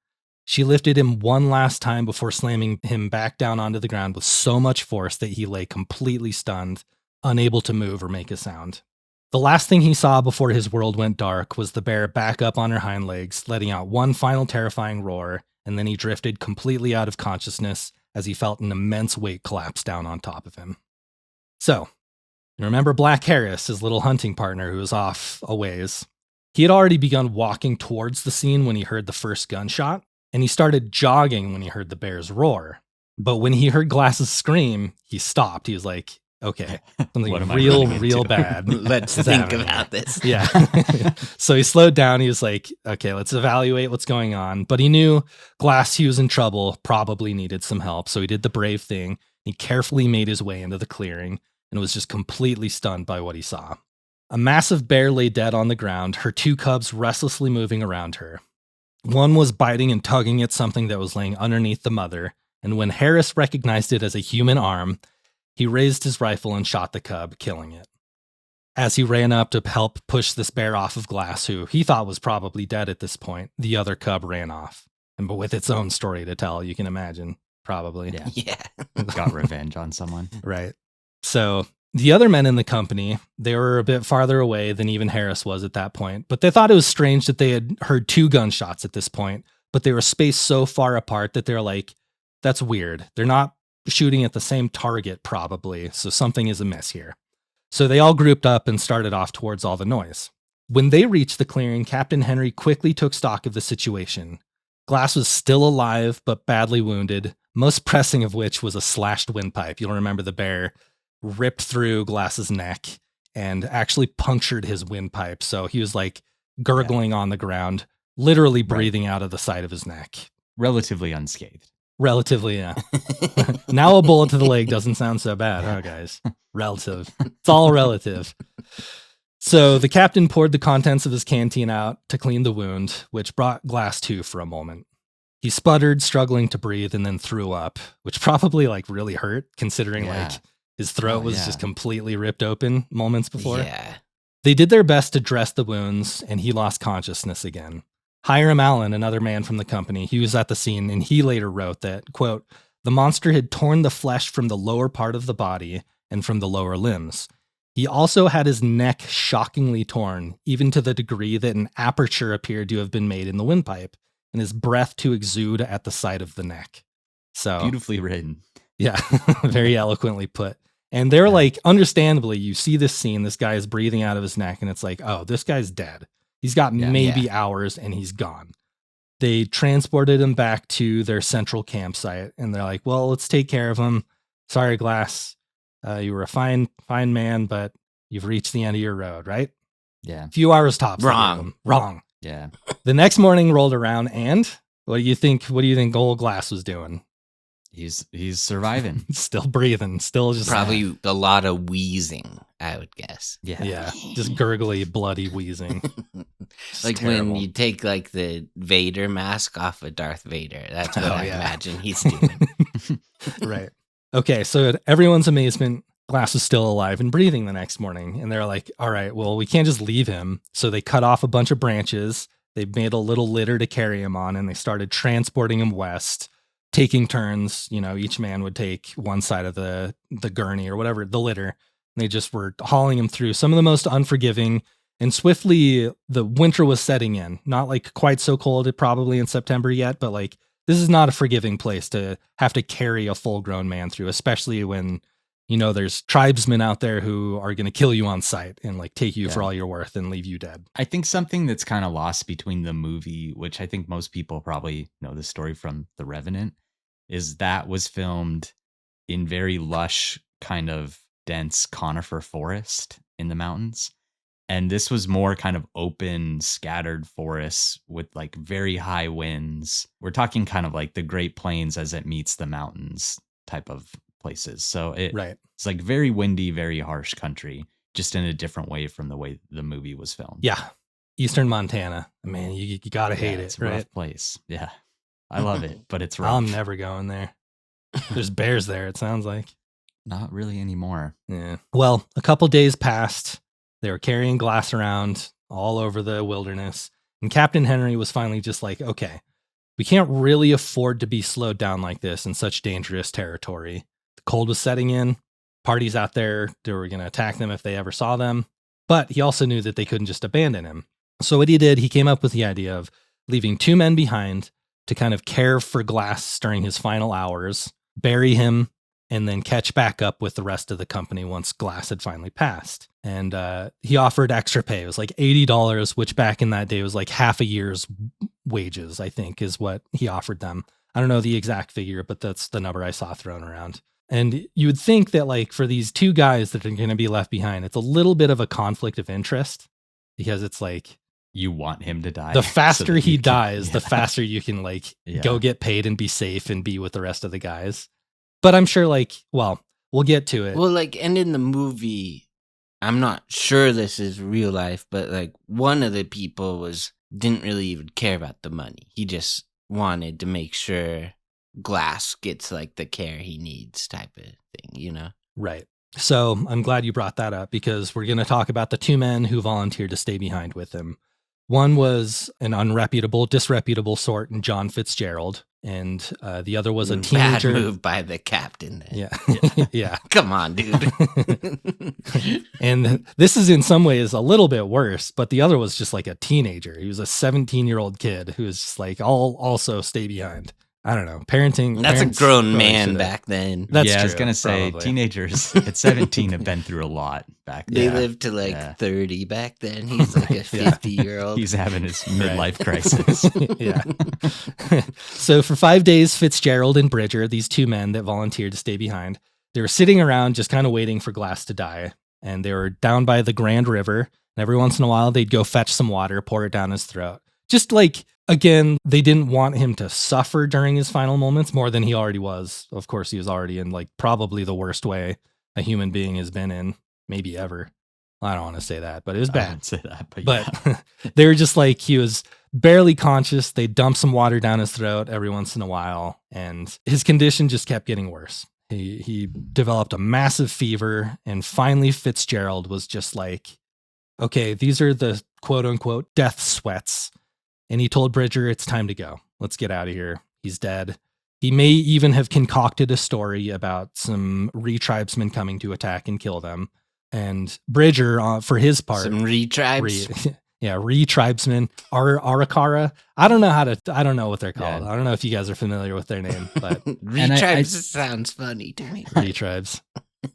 She lifted him one last time before slamming him back down onto the ground with so much force that he lay completely stunned, unable to move or make a sound. The last thing he saw before his world went dark was the bear back up on her hind legs, letting out one final terrifying roar, and then he drifted completely out of consciousness as he felt an immense weight collapse down on top of him. So, you remember Black Harris, his little hunting partner who was off a ways? He had already begun walking towards the scene when he heard the first gunshot, and he started jogging when he heard the bear's roar. But when he heard Glass's scream, he stopped. He was like, okay, something real bad. Let's think about this. Yeah. So he slowed down. He was like, okay, let's evaluate what's going on. But he knew Glass, he was in trouble, probably needed some help. So he did the brave thing. He carefully made his way into the clearing and was just completely stunned by what he saw. A massive bear lay dead on the ground, her two cubs restlessly moving around her. One was biting and tugging at something that was laying underneath the mother. And when Harris recognized it as a human arm, he raised his rifle and shot the cub, killing it. As he ran up to help push this bear off of Glass, who he thought was probably dead at this point, the other cub ran off. But with its own story to tell, you can imagine, probably. Yeah. Got revenge on someone. Right. So the other men in the company, they were a bit farther away than even Harris was at that point, but they thought it was strange that they had heard two gunshots at this point, but they were spaced so far apart that they're like, that's weird. They're not shooting at the same target, probably, so something is amiss here. So they all grouped up and started off towards all the noise. When they reached the clearing, Captain Henry quickly took stock of the situation. Glass was still alive, but badly wounded, most pressing of which was a slashed windpipe. You'll remember the bear ripped through Glass's neck and actually punctured his windpipe. So he was like gurgling on the ground, literally breathing out of the side of his neck. Relatively unscathed. Relatively, yeah. Now a bullet to the leg doesn't sound so bad, huh, guys? Relative. It's all relative. So the captain poured the contents of his canteen out to clean the wound, which brought Glass to for a moment. He sputtered, struggling to breathe, and then threw up, which probably like really hurt, considering like his throat was just completely ripped open moments before. Yeah. They did their best to dress the wounds, and he lost consciousness again. Hiram Allen, another man from the company, he was at the scene, and he later wrote that, quote, the monster had torn the flesh from the lower part of the body and from the lower limbs. He also had his neck shockingly torn, even to the degree that an aperture appeared to have been made in the windpipe, and his breath to exude at the side of the neck. So beautifully written. Yeah, very eloquently put. And they're like, understandably, you see this scene, this guy is breathing out of his neck, and it's like, oh, this guy's dead. He's got maybe hours and he's gone. They transported him back to their central campsite, and they're like, well, let's take care of him. Sorry, Glass. You were a fine man, but you've reached the end of your road, right? Yeah. A few hours tops. Wrong. Yeah. The next morning rolled around, and what do you think old Glass was doing? He's surviving. Still breathing. Still just probably a lot of wheezing, I would guess. Yeah. Just gurgly, bloody wheezing. Like terrible. When you take like the Vader mask off of Darth Vader. That's what I imagine he's doing. Right. Okay, so at everyone's amazement, Glass was still alive and breathing the next morning. And they're like, all right, well, we can't just leave him. So they cut off a bunch of branches. They made a little litter to carry him on, and they started transporting him west, taking turns. You know, each man would take one side of the gurney or whatever, the litter. And they just were hauling him through some of the most unforgiving. And swiftly, the winter was setting in. Not like quite so cold, probably in September yet, but like this is not a forgiving place to have to carry a full-grown man through, especially when, you know, there's tribesmen out there who are going to kill you on sight and like take you for all you're worth and leave you dead. I think something that's kind of lost between the movie, which I think most people probably know the story from The Revenant, is that was filmed in very lush, kind of dense conifer forest in the mountains. And this was more kind of open, scattered forests with like very high winds. We're talking kind of like the Great Plains as it meets the mountains type of places. So it's like very windy, very harsh country, just in a different way from the way the movie was filmed. Yeah. Eastern Montana. Man, you got to hate it, it's a right? rough place. Yeah. I love it, but it's rough. I'm never going there. There's bears there, it sounds like. Not really anymore. Yeah. Well, a couple days passed. They were carrying Glass around all over the wilderness. And Captain Henry was finally just like, okay, we can't really afford to be slowed down like this in such dangerous territory. The cold was setting in. Parties out there, they were going to attack them if they ever saw them. But he also knew that they couldn't just abandon him. So what he did, he came up with the idea of leaving 2 men behind to kind of care for Glass during his final hours, bury him, and then catch back up with the rest of the company once Glass had finally passed. And he offered extra pay. It was like $80, which back in that day was like half a year's wages, I think, is what he offered them. I don't know the exact figure, but that's the number I saw thrown around. And you would think that like for these 2 guys that are going to be left behind, it's a little bit of a conflict of interest, because it's like, you want him to die. The faster he dies, the faster you can like go get paid and be safe and be with the rest of the guys. But I'm sure like, well, we'll get to it. Well, like, and in the movie, I'm not sure this is real life, but like one of the people didn't really even care about the money. He just wanted to make sure Glass gets like the care he needs type of thing, you know? Right. So I'm glad you brought that up, because we're going to talk about the 2 men who volunteered to stay behind with him. One was an disreputable sort, and John Fitzgerald, and the other was a teenager. Bad move by the captain. Then. Yeah. Yeah. Come on, dude. And this is in some ways a little bit worse, but the other was just like a teenager. He was a 17-year-old kid who was just like, I'll also stay behind. I don't know. Parenting. That's a grown man should've. back then. That's I true, was going to say probably. Teenagers at 17 have been through a lot back They then. lived to like 30 back then. He's like a 50-year-old. He's having his midlife crisis. Yeah. So for 5 days, Fitzgerald and Bridger, these two men that volunteered to stay behind, they were sitting around just kind of waiting for Glass to die. And they were down by the Grand River. And every once in a while, they'd go fetch some water, pour it down his throat. Just like, again, they didn't want him to suffer during his final moments more than he already was. Of course, he was already in like probably the worst way a human being has been in, maybe ever. I don't want to say that, but it was bad. I wouldn't say that, But they were just like, he was barely conscious. They dumped some water down his throat every once in a while, and his condition just kept getting worse. He developed a massive fever, and finally Fitzgerald was just like, okay, these are the quote unquote death sweats. And he told Bridger, it's time to go. Let's get out of here. He's dead. He may even have concocted a story about some re-tribesmen coming to attack and kill them. And Bridger, for his part, Some re-tribes. re-tribesmen, Arakara. I don't know what they're called. Yeah. I don't know if you guys are familiar with their name, but Re-tribes sounds funny to me. re-tribes.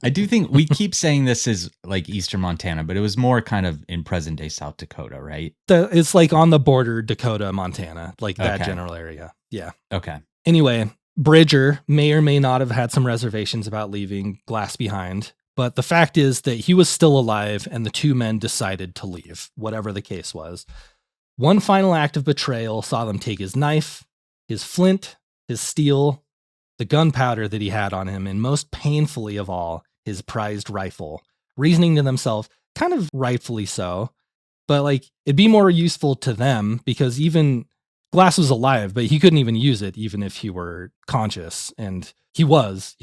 I do think we keep saying this is like Eastern Montana, but it was more kind of in present day South Dakota, right? It's like on the border, Dakota, Montana, like that Okay. general area. Yeah. Okay. Anyway, Bridger may or may not have had some reservations about leaving Glass behind, but the fact is that he was still alive and the two men decided to leave, whatever the case was. One final act of betrayal saw them take his knife, his flint, his steel, the gunpowder that he had on him, and most painfully of all, his prized rifle, reasoning to themselves, kind of rightfully so, but like it'd be more useful to them because even Glass was alive, but he couldn't even use it even if he were conscious. And he was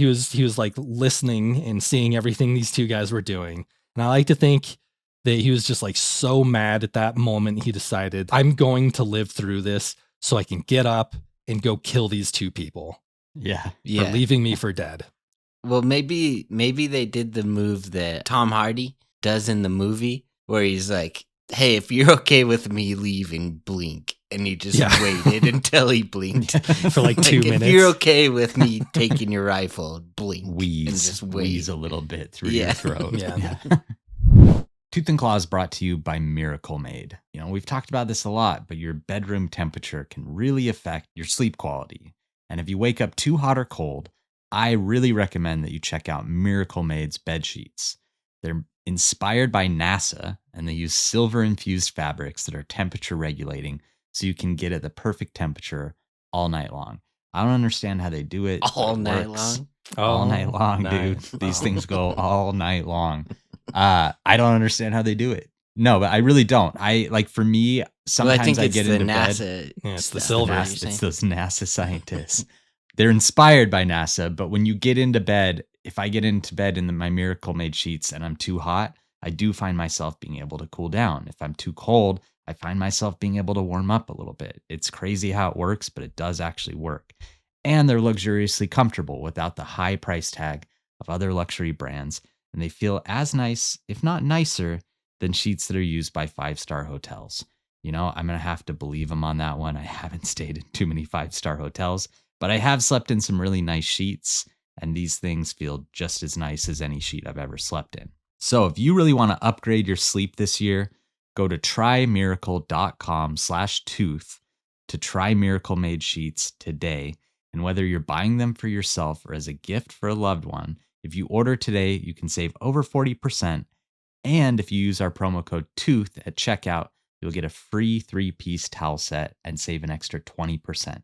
like listening and seeing everything these two guys were doing. And I like to think that he was just like so mad at that moment he decided, I'm going to live through this so I can get up and go kill these two people. Yeah. For leaving me for dead. Well, maybe they did the move that Tom Hardy does in the movie where he's like, hey, if you're okay with me leaving, blink. And he just waited until he blinked. For like 2 minutes. If you're okay with me taking your rifle, blink. Wheeze. And just Wheeze a little bit through your throat. Yeah. Tooth and Claw is brought to you by Miracle Made. You know, we've talked about this a lot, but your bedroom temperature can really affect your sleep quality. And if you wake up too hot or cold, I really recommend that you check out Miracle Made's bed sheets. They're inspired by NASA, and they use silver-infused fabrics that are temperature regulating so you can get at the perfect temperature all night long. I don't understand how they do it. All night works. long? All night long, dude. These things go all night long. I don't understand how they do it. No, but I really don't. For me, sometimes I get into bed. Yeah, it's the silver. It's those NASA scientists. They're inspired by NASA, but when you get into bed, if I get into bed in my Miracle Made sheets and I'm too hot, I do find myself being able to cool down. If I'm too cold, I find myself being able to warm up a little bit. It's crazy how it works, but it does actually work. And they're luxuriously comfortable without the high price tag of other luxury brands, and they feel as nice, if not nicer, than sheets that are used by 5-star hotels. You know, I'm going to have to believe them on that one. I haven't stayed in too many 5-star hotels, but I have slept in some really nice sheets, and these things feel just as nice as any sheet I've ever slept in. So if you really want to upgrade your sleep this year, go to trymiracle.com/tooth to try Miracle Made sheets today. And whether you're buying them for yourself or as a gift for a loved one, if you order today, you can save over 40%. And if you use our promo code TOOTH at checkout, you'll get a free 3-piece towel set and save an extra 20%.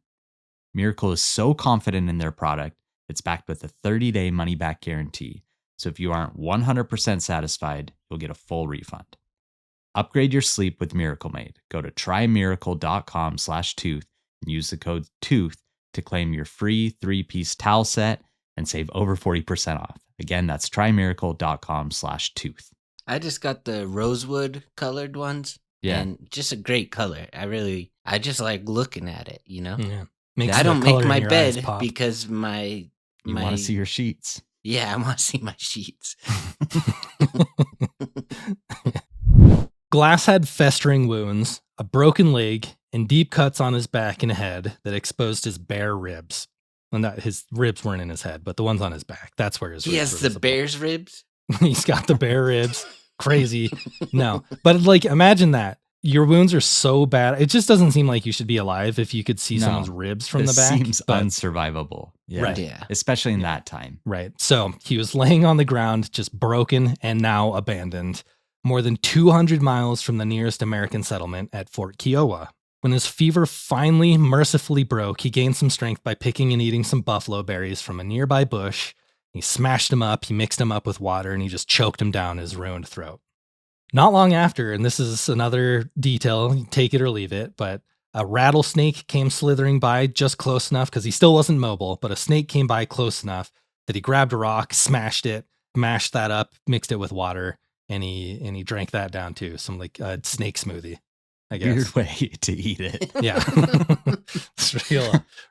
Miracle is so confident in their product, it's backed with a 30-day money-back guarantee. So if you aren't 100% satisfied, you'll get a full refund. Upgrade your sleep with Miracle Made. Go to trymiracle.com/tooth and use the code TOOTH to claim your free 3-piece towel set and save over 40% off. Again, that's trymiracle.com/tooth. I just got the rosewood colored ones. Yeah. And just a great color. I just like looking at it, you know? Yeah. I don't make my bed because you want to see your sheets. Yeah, I want to see my sheets. Glass had festering wounds, a broken leg, and deep cuts on his back and head that exposed his bare ribs. Well, not his ribs weren't in his head, but the ones on his back. That's where his he ribs has were the bear's ribs. He's got the bare ribs. Crazy. No, but like imagine that. Your wounds are so bad. It just doesn't seem like you should be alive if you could see someone's ribs from the back. It seems unsurvivable. Yeah. Right. Yeah. Especially in that time. Right. So he was laying on the ground, just broken and now abandoned, more than 200 miles from the nearest American settlement at Fort Kiowa. When his fever finally mercifully broke, he gained some strength by picking and eating some buffalo berries from a nearby bush. He smashed them up, he mixed them up with water, and he just choked him down his ruined throat. Not long after, and this is another detail, take it or leave it, but a rattlesnake came slithering by just close enough, because he still wasn't mobile, but a snake came by close enough that he grabbed a rock, smashed it, mashed that up, mixed it with water, and he drank that down too. Some like snake smoothie, I guess. Weird way to eat it. Yeah. It's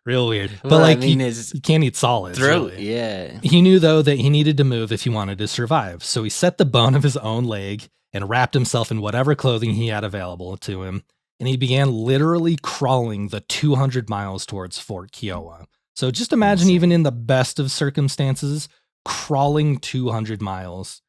real weird. But Well, like, I mean, you can't eat solids. throat. Really. Yeah. He knew, though, that he needed to move if he wanted to survive. So he set the bone of his own leg and wrapped himself in whatever clothing he had available to him. And he began literally crawling the 200 miles towards Fort Kiowa. So just imagine, even in the best of circumstances, crawling 200 miles.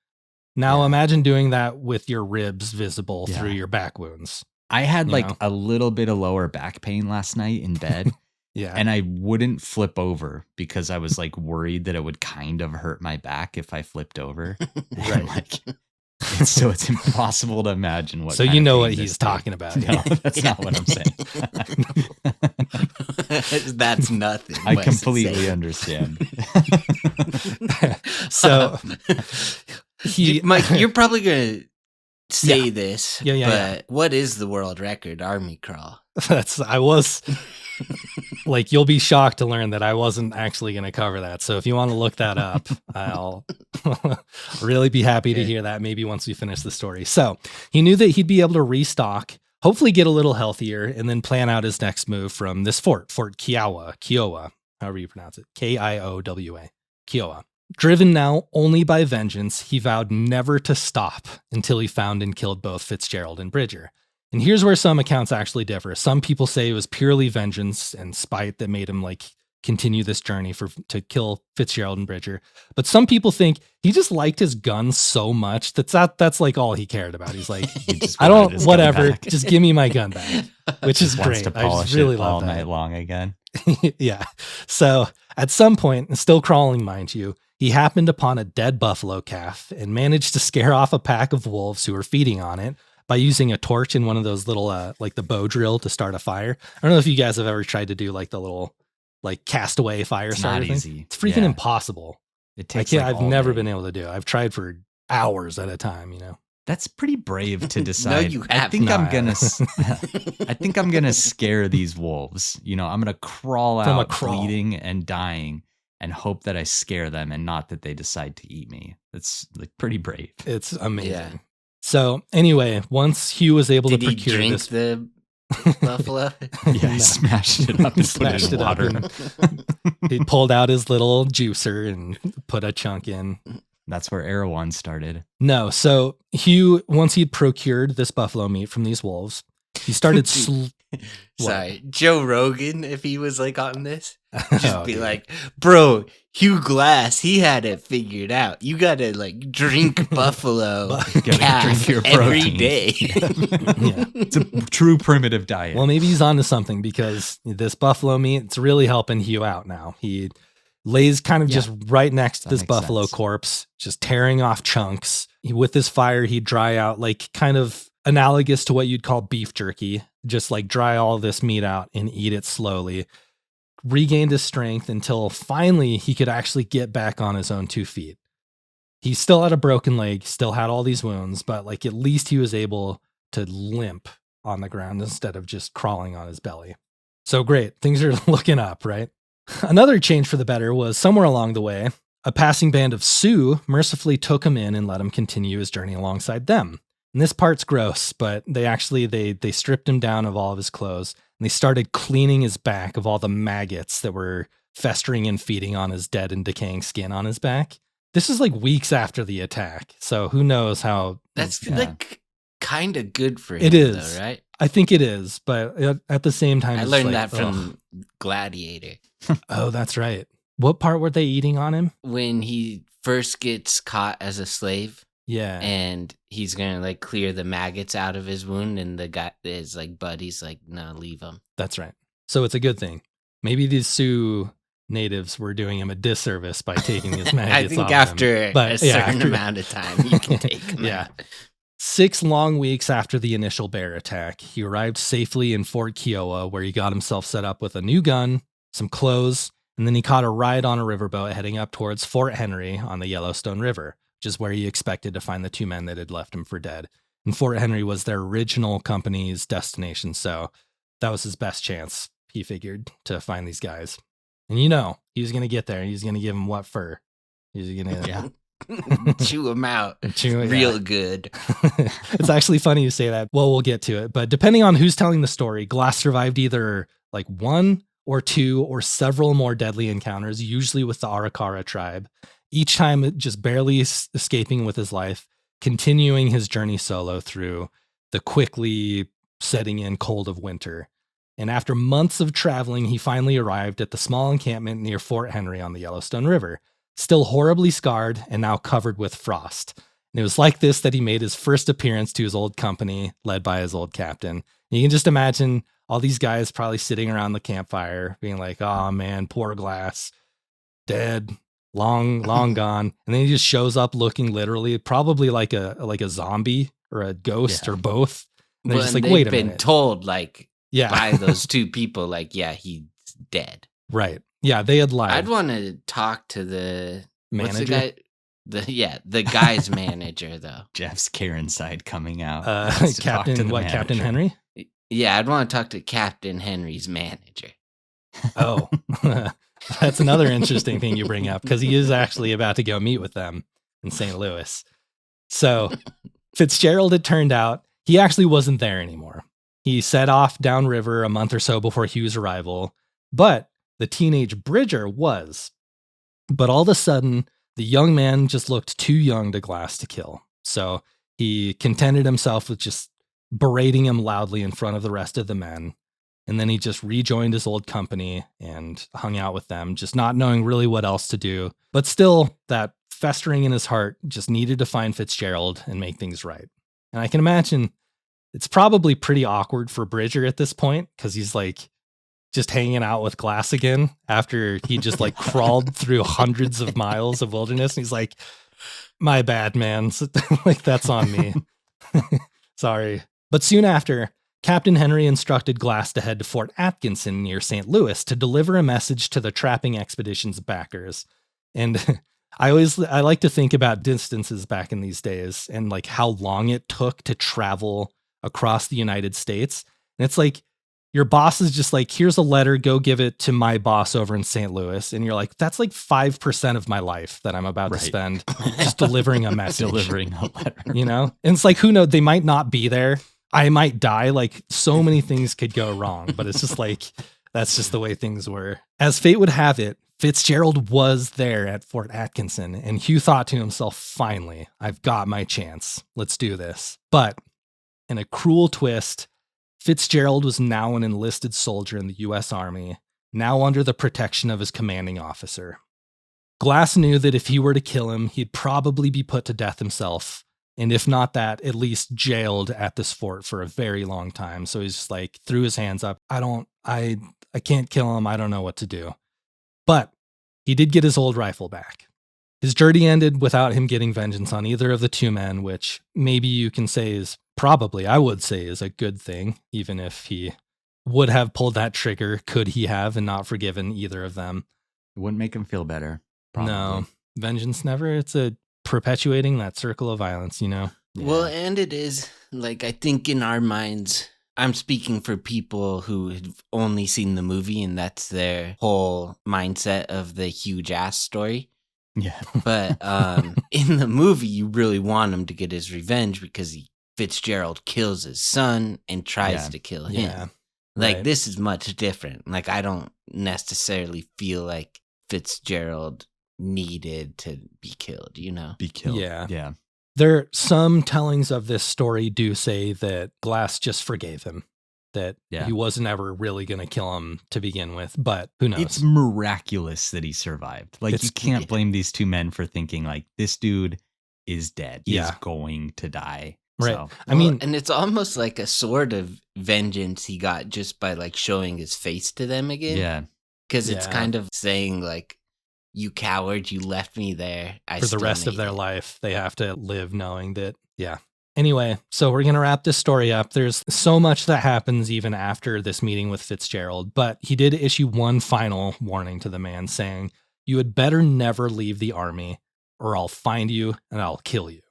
Now imagine doing that with your ribs visible through your back wounds. I had a little bit of lower back pain last night in bed. Yeah. And I wouldn't flip over because I was like worried that it would kind of hurt my back if I flipped over. Right. So it's impossible to imagine what. So you know what he's talking about. No, that's not what I'm saying. That's nothing. I completely understand. So Mike, you're probably gonna say this, but what is the world record army crawl? I was like, you'll be shocked to learn that I wasn't actually going to cover that. So if you want to look that up, I'll really be happy to hear that maybe once we finish the story. So he knew that he'd be able to restock, hopefully get a little healthier, and then plan out his next move from this Fort Kiowa, however you pronounce it, Kiowa, Kiowa. Driven now only by vengeance, he vowed never to stop until he found and killed both Fitzgerald and Bridger. And here's where some accounts actually differ. Some people say it was purely vengeance and spite that made him continue this journey to kill Fitzgerald and Bridger. But some people think he just liked his gun so much that's like all he cared about. He's like, I don't, whatever, just give me my gun back, which is great. To I just really love that. All night long again. Yeah. So at some point, still crawling, mind you, he happened upon a dead buffalo calf and managed to scare off a pack of wolves who were feeding on it by using a torch and one of those little, the bow drill to start a fire. I don't know if you guys have ever tried to do the little, castaway fire starter thing. Easy. It's freaking impossible. It takes. I've never been able to do it. I've tried for hours at a time. That's pretty brave to decide. No, you have not. I think I'm gonna scare these wolves. I'm gonna crawl out bleeding and dying and hope that I scare them and not that they decide to eat me. That's pretty brave. It's amazing. Yeah. So anyway, once Hugh was able to procure drink this, the buffalo? Yeah, he smashed it up and smashed put it in water. He pulled out his little juicer and put a chunk in. That's where Erewhon started. No, so Hugh, once he'd procured this buffalo meat from these wolves, he started. Sorry, Joe Rogan, if he was on this, just be like, bro, Hugh Glass, he had it figured out. You gotta drink buffalo calf every day. Yeah. It's a true primitive diet. Well, maybe he's onto something because this buffalo meat, it's really helping Hugh out now. He lays kind of just right next to this buffalo corpse, just tearing off chunks. With his fire, he'd dry out kind of analogous to what you'd call beef jerky, just dry all this meat out and eat it slowly. Regained his strength until finally he could actually get back on his own 2 feet. He still had a broken leg, still had all these wounds, but at least he was able to limp on the ground instead of just crawling on his belly. So great, things are looking up, right? Another change for the better was somewhere along the way, a passing band of Sioux mercifully took him in and let him continue his journey alongside them. And this part's gross, but they stripped him down of all of his clothes and they started cleaning his back of all the maggots that were festering and feeding on his dead and decaying skin on his back. This is weeks after the attack, so who knows how. That's kind of good for him. It is, though, right? I think it is, but at the same time, I learned that from Gladiator. Oh, that's right. What part were they eating on him? When he first gets caught as a slave. Yeah. And he's going to clear the maggots out of his wound. And the guy, his buddy's no, leave him. That's right. So it's a good thing. Maybe these Sioux natives were doing him a disservice by taking his maggots off I think after him. But, a certain amount of time, you can take them out. 6 long weeks after the initial bear attack, he arrived safely in Fort Kiowa, where he got himself set up with a new gun, some clothes, and then he caught a ride on a riverboat heading up towards Fort Henry on the Yellowstone River, which is where he expected to find the 2 men that had left him for dead. And Fort Henry was their original company's destination, so that was his best chance, he figured, to find these guys. And he was going to get there. He's going to give them what fur? He's going to chew them out good. It's actually funny you say that. Well, we'll get to it. But depending on who's telling the story, Glass survived either 1 or 2 or several more deadly encounters, usually with the Arikara tribe, each time just barely escaping with his life, continuing his journey solo through the quickly setting in cold of winter. And after months of traveling, he finally arrived at the small encampment near Fort Henry on the Yellowstone River, still horribly scarred and now covered with frost. And it was like this that he made his first appearance to his old company, led by his old captain. You can just imagine all these guys probably sitting around the campfire being like, oh man, poor Glass, dead, long gone. And then he just shows up looking literally probably like a zombie or a ghost or both. And they're just wait a minute. They've been told by those 2 people, he's dead. Right. Yeah, they had lied. I'd want to talk to the manager. The guy's manager though. Jeff's Karen side coming out. Captain Henry? Yeah, I'd want to talk to Captain Henry's manager. Oh, that's another interesting thing you bring up, because he is actually about to go meet with them in St. Louis. So Fitzgerald, it turned out, he actually wasn't there anymore. He set off downriver a month or so before Hugh's arrival, but the teenage Bridger was. But all of a sudden, the young man just looked too young to Glass to kill. So he contented himself with just berating him loudly in front of the rest of the men. And then he just rejoined his old company and hung out with them, just not knowing really what else to do. But still, that festering in his heart just needed to find Fitzgerald and make things right. And I can imagine it's probably pretty awkward for Bridger at this point, because he's just hanging out with Glass again after he just crawled through hundreds of miles of wilderness. And he's like, my bad, man. That's on me. Sorry. But soon after, Captain Henry instructed Glass to head to Fort Atkinson near St. Louis to deliver a message to the trapping expedition's backers. And I like to think about distances back in these days and how long it took to travel across the United States. And it's your boss is just here's a letter, go give it to my boss over in St. Louis. And you're like, that's 5% of my life that I'm about to spend just delivering a message. Delivering a letter. And it's who knows, they might not be there. I might die. So many things could go wrong, but it's just that's just the way things were. As fate would have it, Fitzgerald was there at Fort Atkinson, and Hugh thought to himself, finally, I've got my chance. Let's do this. But in a cruel twist, Fitzgerald was now an enlisted soldier in the U.S. Army, now under the protection of his commanding officer. Glass knew that if he were to kill him, he'd probably be put to death himself, and if not that, at least jailed at this fort for a very long time. So he's just threw his hands up. I can't kill him. I don't know what to do. But he did get his old rifle back. His journey ended without him getting vengeance on either of the 2 men, which maybe you can say I would say is a good thing, even if he would have pulled that trigger, could he have, and not forgiven either of them. It wouldn't make him feel better. Probably. No, vengeance never. It's a perpetuating that circle of violence, Yeah. Well, and it is, I think in our minds, I'm speaking for people who have only seen the movie and that's their whole mindset of the huge ass story. Yeah. But in the movie, you really want him to get his revenge because Fitzgerald kills his son and tries to kill him. Yeah. Right. This is much different. I don't necessarily feel like Fitzgerald needed to be killed, Be killed. Yeah. Yeah. Some tellings of this story do say that Glass just forgave him, that he wasn't ever really going to kill him to begin with, but who knows? It's miraculous that he survived. Like, you can't blame these two men for thinking, like, this dude is dead. He's going to die. Right. So. I mean, and it's almost like a sort of vengeance he got just by like showing his face to them again. Yeah. Because it's kind of saying like, you coward, you left me there. For the rest of their life, they have to live knowing that, Anyway, so we're going to wrap this story up. There's so much that happens even after this meeting with Fitzgerald, but he did issue one final warning to the man saying, you had better never leave the army or I'll find you and I'll kill you.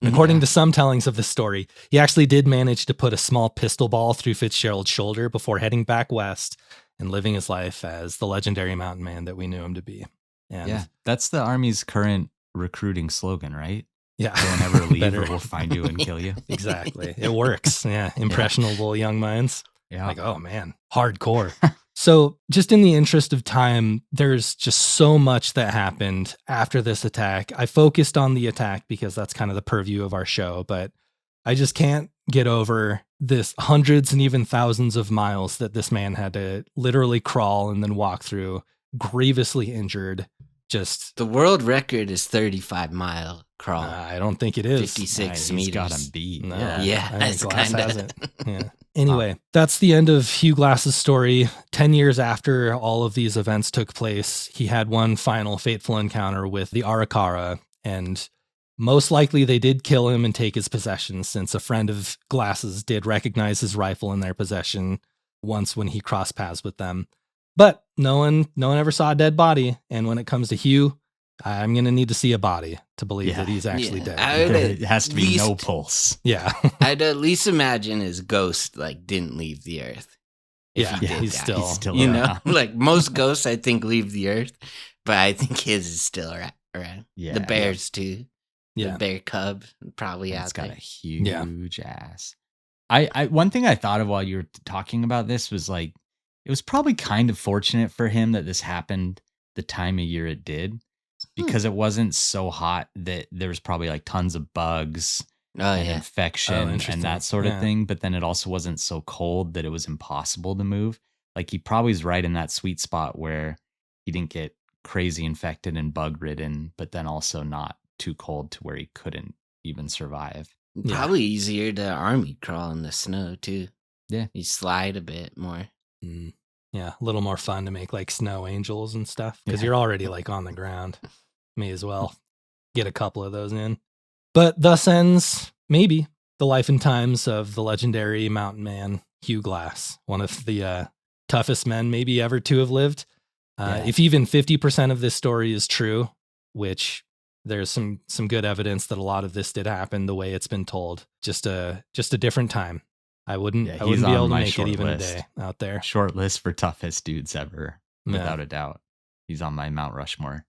And according to some tellings of the story, he actually did manage to put a small pistol ball through Fitzgerald's shoulder before heading back west and living his life as the legendary mountain man that we knew him to be. And that's the Army's current recruiting slogan, right? Yeah. Don't ever leave or we'll find you and kill you. Exactly. It works. Yeah. Impressionable young minds. Yeah. Like, oh man, hardcore. So just in the interest of time, there's just so much that happened after this attack. I focused on the attack because that's kind of the purview of our show, but I just can't get over this hundreds and even thousands of miles that this man had to literally crawl and then walk through, grievously injured. Just the world record is 35-mile crawl. I don't think it is 56 meters. He's got him beat. No. Yeah, that's Glass has it. Yeah. Anyway, that's the end of Hugh Glass's story. 10 years after all of these events took place, he had one final fateful encounter with the Arikara, and most likely they did kill him and take his possessions, since a friend of Glass's did recognize his rifle in their possession once when he crossed paths with them. But no one ever saw a dead body. And when it comes to Hugh, I'm going to need to see a body to believe that he's actually dead. It has to be no pulse. Yeah. I'd at least imagine his ghost like didn't leave the earth. He's still you know, like most ghosts I think leave the earth, but I think his is still around. Yeah. The bears too. Yeah. The bear cub probably out there. It's got a huge ass. I one thing I thought of while you were talking about this was like, it was probably kind of fortunate for him that this happened the time of year it did, because it wasn't so hot that there was probably like tons of bugs and infection and that sort of thing. But then it also wasn't so cold that it was impossible to move. Like, he probably is right in that sweet spot where he didn't get crazy infected and bug ridden, but then also not too cold to where he couldn't even survive. Probably easier to army crawl in the snow too. Yeah. You slide a bit more. Yeah, a little more fun to make like snow angels and stuff, because you're already like on the ground. May as well get a couple of those in. But thus ends maybe the life and times of the legendary mountain man Hugh Glass, one of the toughest men maybe ever to have lived. If even 50% of this story is true, which there's some good evidence that a lot of this did happen the way it's been told, just a different time. I wouldn't be able to make it even a day out there. Short list for toughest dudes ever, without a doubt. He's on my Mount Rushmore.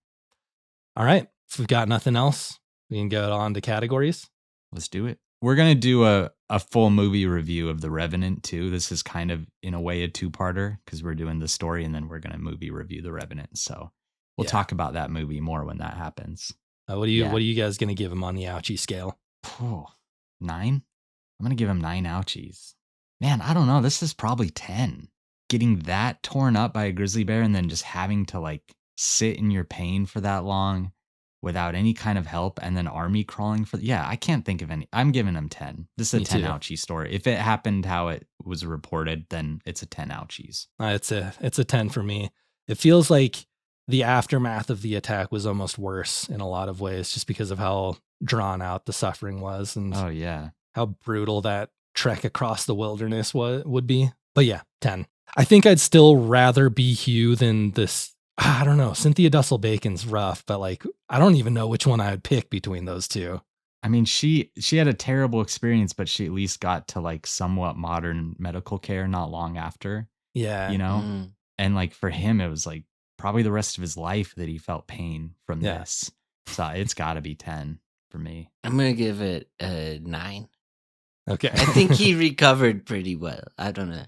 All right. If we've got nothing else, we can go on to categories. Let's do it. We're going to do a full movie review of The Revenant too. This is kind of, in a way, a two-parter, because we're doing the story and then we're going to movie review The Revenant. So we'll talk about that movie more when that happens. What are you guys going to give him on the ouchie scale? 9? I'm going to give him 9 ouchies. Man, I don't know. This is probably 10. Getting that torn up by a grizzly bear and then just having to like sit in your pain for that long without any kind of help, and then army crawling for... I can't think of any. I'm giving him 10. This is a 10 ouchie story. If it happened how it was reported, then it's a 10 ouchies. It's a 10 for me. It feels like the aftermath of the attack was almost worse in a lot of ways, just because of how drawn out the suffering was, and how brutal that trek across the wilderness would be. But 10. I think I'd still rather be Hugh than this. I don't know. Cynthia Dussel-Bacon's rough, but like, I don't even know which one I would pick between those two. I mean, she had a terrible experience, but she at least got to like somewhat modern medical care not long after. Yeah. You know? And like for him, it was like probably the rest of his life that he felt pain from this. So it's got to be 10 for me. I'm going to give it a 9. Okay. I think he recovered pretty well. I don't know.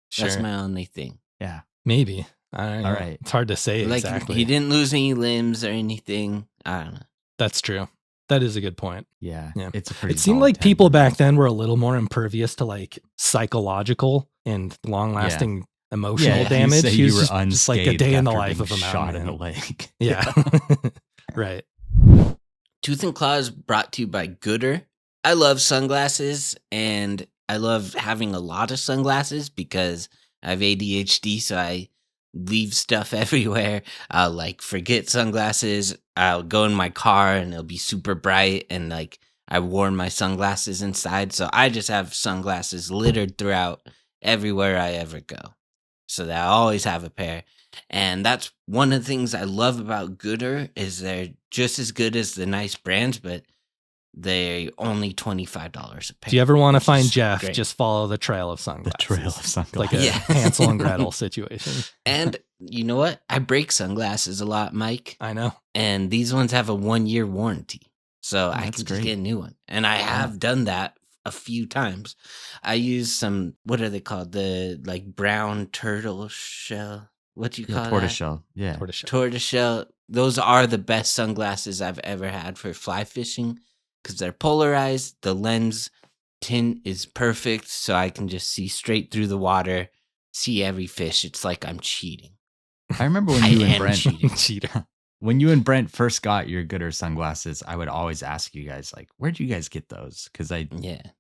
Sure. That's my only thing. Yeah. Maybe. I don't know. All right. It's hard to say like, exactly. He didn't lose any limbs or anything. I don't know. That's true. That is a good point. Yeah. Yeah. It's a pretty It seemed like people back then were a little more impervious to like psychological and long-lasting emotional damage. You, he was were just like a day in the life of a shot mountain in the leg. Yeah. Right. Tooth and Claw is brought to you by Gooder. I love sunglasses, and I love having a lot of sunglasses because I have ADHD, so I leave stuff everywhere. I'll like forget sunglasses. I'll go in my car and it'll be super bright, and like I wore my sunglasses inside. So I just have sunglasses littered throughout everywhere I ever go, so that I always have a pair. And that's one of the things I love about Gooder is they're just as good as the nice brands, but they're only $25 a pair. If you ever want to find Jeff, just follow the trail of sunglasses. The trail of sunglasses. Like a Hansel and Gretel situation. And you know what? I break sunglasses a lot, Mike. I know. And these ones have a 1-year warranty. So I can just get a new one. And I have done that a few times. I use some, what are they called? The like brown turtle shell. What do you call tortoiseshell. that? Yeah. Tortoiseshell. Those are the best sunglasses I've ever had for fly fishing because they're polarized. The lens tint is perfect, so I can just see straight through the water, see every fish. It's like I'm cheating. I remember when you and Brent cheater. When you and Brent first got your Gooder sunglasses, I would always ask you guys, like, where'd you guys get those? Because I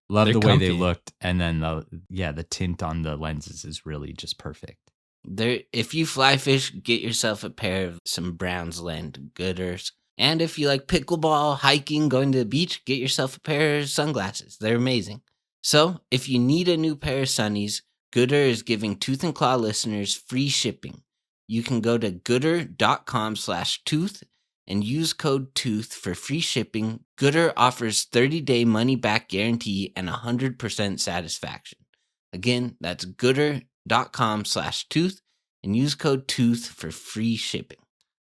love the way they looked. And then the tint on the lenses is really just perfect. If you fly fish, get yourself a pair of some Browns Land Gooders. And if you like pickleball, hiking, going to the beach, get yourself a pair of sunglasses. They're amazing. So if you need a new pair of sunnies, Gooder is giving Tooth and Claw listeners free shipping. You can go to gooder.com/tooth and use code TOOTH for free shipping. Gooder offers 30-day money-back guarantee and 100% satisfaction. Again, that's gooder.com/tooth and use code TOOTH for free shipping.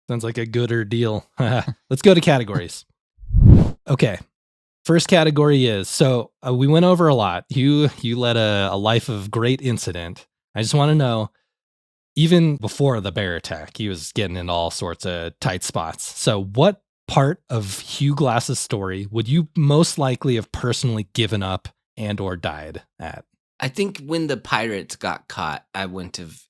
Sounds like a Gooder deal. Let's go to categories. Okay. First category is, so we went over a lot. You led a life of great incident. I just want to know, even before the bear attack, he was getting into all sorts of tight spots. So what part of Hugh Glass's story would you most likely have personally given up and or died at? I think when the pirates got caught, I wouldn't have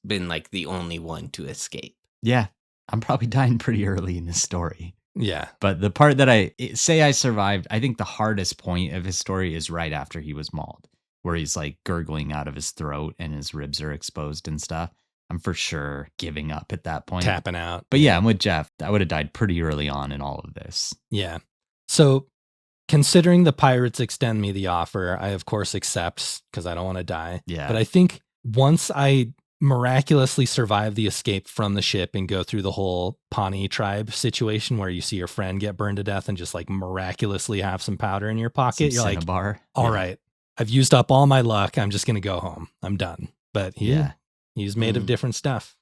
been like the only one to escape. Yeah, I'm probably dying pretty early in this story. Yeah. But the part that I survived, I think the hardest point of his story is right after he was mauled, where he's like gurgling out of his throat and his ribs are exposed and stuff. I'm for sure giving up at that point. Tapping out. But yeah, I'm with Jeff. I would have died pretty early on in all of this. Yeah. So considering the pirates extend me the offer, I of course accept because I don't want to die. Yeah. But I think once I miraculously survive the escape from the ship and go through the whole Pawnee tribe situation where you see your friend get burned to death and just like miraculously have some powder in your pocket, you're like, all right, I've used up all my luck. I'm just going to go home. I'm done. But he's made of different stuff.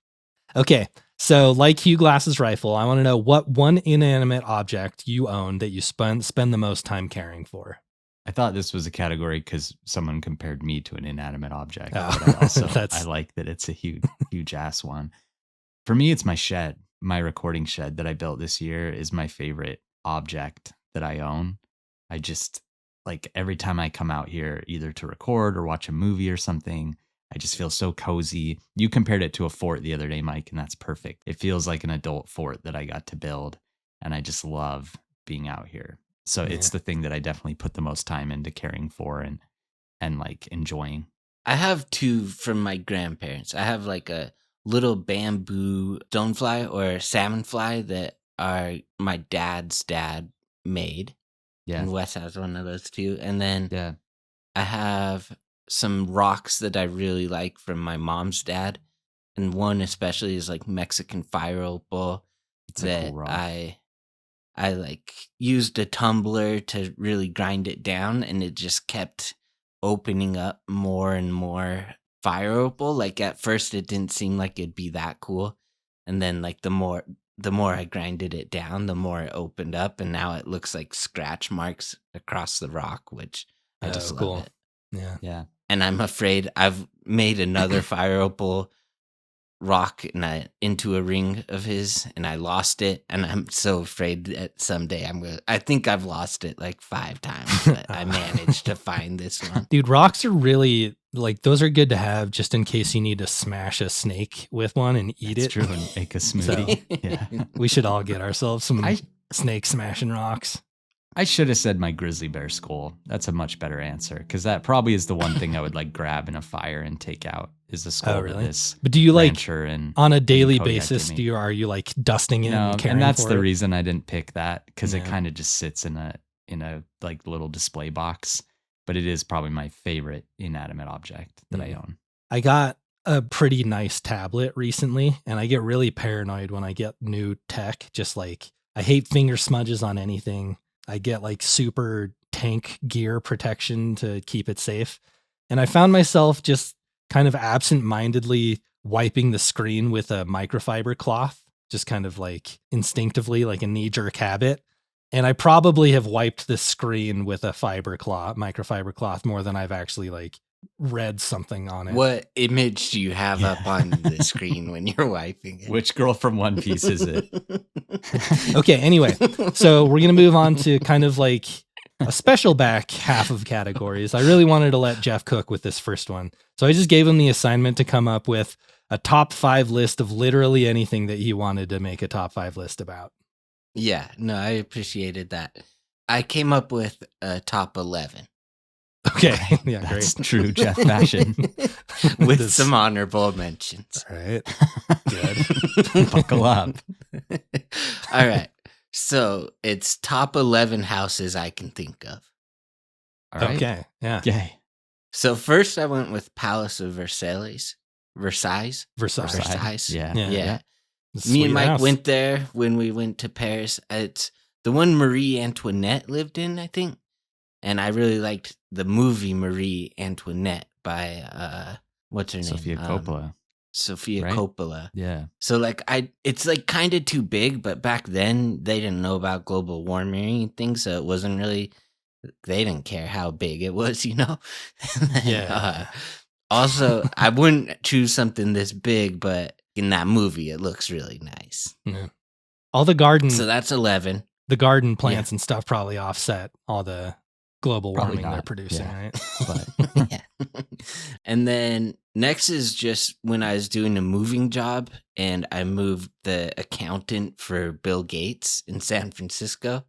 Okay. So like Hugh Glass's rifle, I want to know what one inanimate object you own that you spend the most time caring for. I thought this was a category because someone compared me to an inanimate object. Oh, but I also I like that it's a huge ass one. For me, it's my shed. My recording shed that I built this year is my favorite object that I own. I just like every time I come out here, either to record or watch a movie or something, I just feel so cozy. You compared it to a fort the other day, Mike, and that's perfect. It feels like an adult fort that I got to build, and I just love being out here. So it's the thing that I definitely put the most time into caring for and like enjoying. I have two from my grandparents. I have like a little bamboo stonefly or salmon fly that are my dad's dad made. Yeah. And Wes has one of those too. And then I have some rocks that I really like from my mom's dad. And one especially is like Mexican fire opal. It's that cool rock. I like used a tumbler to really grind it down, and it just kept opening up more and more fire opal. Like at first it didn't seem like it'd be that cool. And then like the more I grinded it down, the more it opened up, and now it looks like scratch marks across the rock, which I just love it. Yeah. And I'm afraid I've made another fire opal rock into a ring of his, and I lost it, and I'm so afraid that someday I think I've lost it like 5 times, but I managed to find this one. Dude, rocks are really like, those are good to have just in case you need to smash a snake with one and eat That's it. true, and make a smoothie. Yeah. We should all get ourselves some snake smashing rocks. I should have said my grizzly bear skull. That's a much better answer, because that probably is the one thing I would like grab in a fire and take out is the skull. Oh, really? Of this but do you like and on a daily basis? Are you like dusting it? No, and that's for the it? reason I didn't pick that, because it kind of just sits in a like little display box. But it is probably my favorite inanimate object that I own. I got a pretty nice tablet recently, and I get really paranoid when I get new tech. Just like, I hate finger smudges on anything. I get like super tank gear protection to keep it safe. And I found myself just kind of absent-mindedly wiping the screen with a microfiber cloth, just kind of like instinctively, like a knee-jerk habit. And I probably have wiped the screen with a microfiber cloth more than I've actually like read something on it. What image do you have up on the screen when you're wiping it? Which girl from One Piece is it? Okay, anyway, so we're going to move on to kind of like a special back half of categories. I really wanted to let Jeff cook with this first one. So I just gave him the assignment to come up with a top 5 list of literally anything that he wanted to make a top 5 list about. Yeah, no, I appreciated that. I came up with a top 11. Okay, yeah, that's great. True Jeff fashion. With some honorable mentions. All right, good. Buckle up. All right, so it's top 11 houses I can think of. All right. Okay, yeah. Okay. So first I went with Palace of Versailles. Versailles. Yeah. Me and Mike went there when we went to Paris. It's the one Marie Antoinette lived in, I think. And I really liked the movie Marie Antoinette by what's her name? Sophia Coppola. Sophia Right? Coppola. Yeah. So like it's like kind of too big, but back then they didn't know about global warming and things, so it wasn't really, they didn't care how big it was, you know? Yeah. Also, I wouldn't choose something this big, but in that movie it looks really nice. Yeah. All the garden, So that's 11. the garden plants and stuff probably offset all the global Probably warming they're not, producing, yeah. right? But Yeah. And then next is just when I was doing a moving job and I moved the accountant for Bill Gates in San Francisco.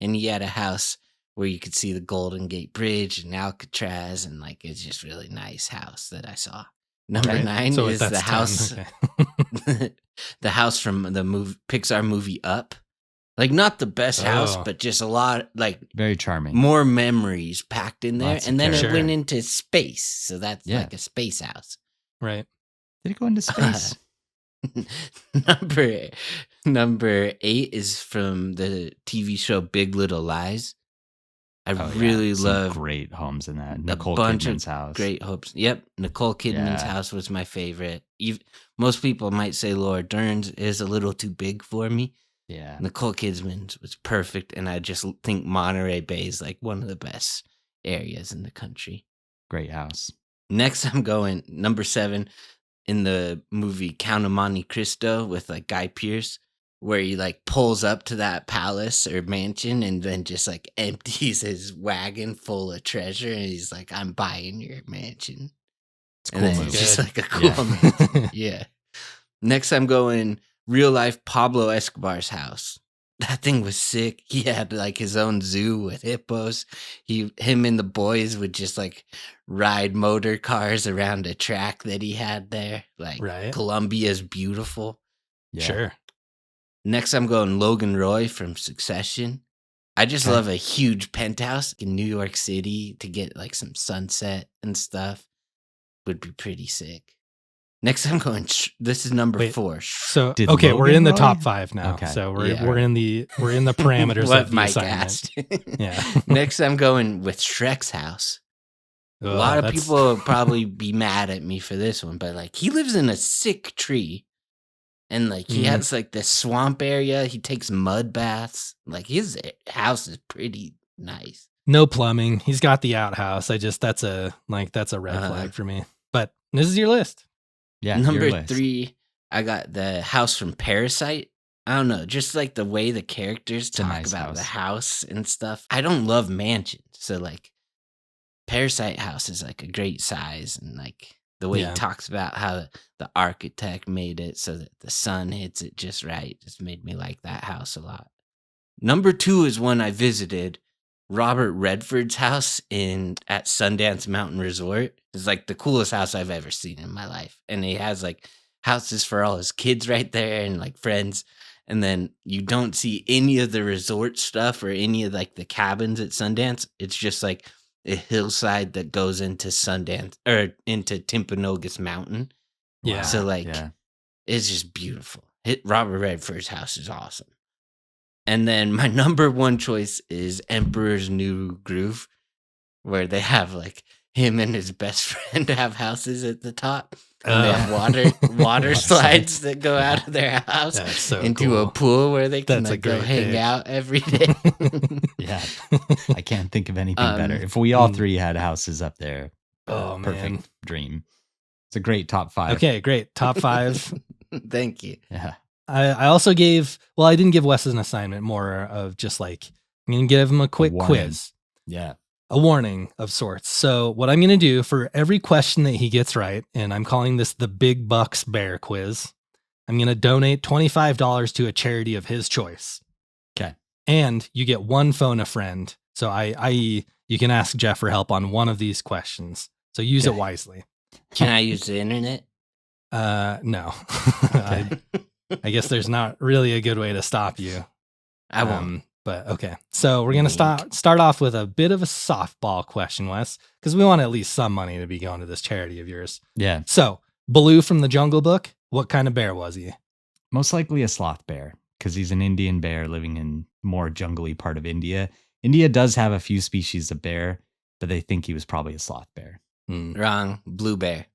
And he had a house where you could see the Golden Gate Bridge and Alcatraz, and like it's just really nice house that I saw. Number 9 So is that's the 10, house, okay. the house from the Pixar movie Up. Like not the best house, but just a lot, like very charming. more memories packed in there. Lots of And then it character. went into space, so that's like a space house. Right. Did it go into space? Number 8 is from the TV show Big Little Lies. I really Some love great homes in that. a Nicole bunch Kidman's of house. great hopes. Yep, Nicole Kidman's house was my favorite. Most people might say Laura Dern's is a little too big for me. Yeah. Nicole Kidman's was perfect, and I just think Monterey Bay is like one of the best areas in the country. Great house. Next, I'm going number 7 in the movie Count of Monte Cristo with like Guy Pearce, where he like pulls up to that palace or mansion and then just like empties his wagon full of treasure, and he's like, "I'm buying your mansion." It's And cool then movie. it's just like a cool movie. Yeah. Next, I'm going real life Pablo Escobar's house. That thing was sick. He had like his own zoo with hippos. Him and the boys would just like ride motor cars around a track that he had there. Like Right. Colombia's beautiful. Yeah. Sure. Next, I'm going Logan Roy from Succession. I just love a huge penthouse in New York City to get like some sunset and stuff. Would be pretty sick. Next, I'm going. This is number 4. So Did okay, we're Logan in the Roy? top 5 now. Okay. So Yeah. we're in the parameters What of the Mike assignment. asked. Yeah. Next, I'm going with Shrek's house. A lot of people will probably be mad at me for this one, but like he lives in a sick tree, and like he has like this swamp area. He takes mud baths. Like his house is pretty nice. No plumbing. He's got the outhouse. That's a red flag for me. But this is your list. Yeah. Number your list. 3 I got the house from Parasite. I don't know, just like the way the characters talk about the house and stuff. I don't love mansions, so like Parasite house is like a great size, and like the way it talks about how the architect made it so that the sun hits it just right just made me like that house a lot. Number 2 is one I visited, Robert Redford's house at Sundance Mountain Resort. It's like the coolest house I've ever seen in my life, and he has like houses for all his kids right there and like friends. And then you don't see any of the resort stuff or any of like the cabins at Sundance. It's just like a hillside that goes into Sundance or into Timpanogos Mountain. Yeah. So like it's just beautiful. Robert Redford's house is awesome. And then my number 1 choice is Emperor's New Groove, where they have like him and his best friend have houses at the top. And they have water slides that go out of their house into a pool where they can go hang out every day. Yeah. I can't think of anything better. If we all 3 had houses up there, perfect dream. It's a great top 5. Okay, great. Top 5. Thank you. Yeah. I also gave, I didn't give Wes an assignment, more of just like, I'm going to give him a quick quiz. Yeah. A warning of sorts. So what I'm going to do for every question that he gets right, and I'm calling this the Big Bucks Bear Quiz, I'm going to donate $25 to a charity of his choice. Okay. And you get 1 phone a friend. So i.e. you can ask Jeff for help on one of these questions. So use it wisely. Can I use the internet? No. I guess there's not really a good way to stop you. I won't. But okay, so we're going to start off with a bit of a softball question, Wes, because we want at least some money to be going to this charity of yours. Yeah. So, Baloo from the Jungle Book, what kind of bear was he? Most likely a sloth bear, because he's an Indian bear living in more jungly part of India. India does have a few species of bear, but they think he was probably a sloth bear. Wrong. Blue bear.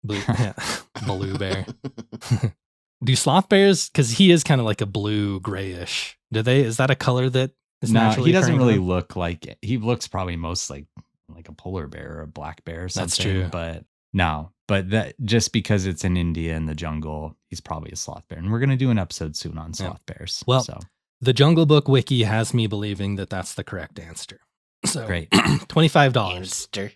Baloo bear. Do sloth bears, because he is kind of like a blue grayish, is that a color that is naturally? He doesn't really look like, he looks probably most like a polar bear or a black bear or something. That's true. But that just because it's in India in the jungle, he's probably a sloth bear. And we're going to do an episode soon on sloth bears. Well, the Jungle Book Wiki has me believing that that's the correct answer. So great. $25.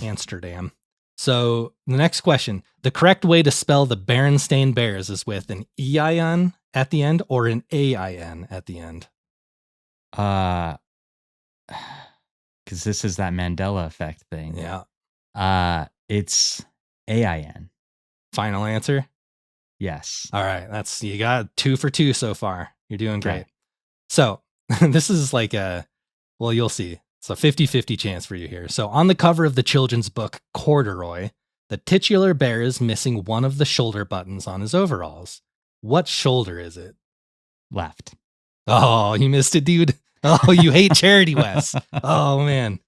Amsterdam. So the next question, the correct way to spell the Berenstain Bears is with an EIN at the end or an AIN at the end? Because this is that Mandela effect thing. Yeah. It's AIN. Final answer? Yes. All right. You got 2 for 2 so far. You're doing great. Okay. So this is like you'll see. It's a 50-50 chance for you here. So on the cover of the children's book, Corduroy, the titular bear is missing one of the shoulder buttons on his overalls. What shoulder is it? Left. Oh, you missed it, dude. Oh, you hate charity, Wes. Oh, man.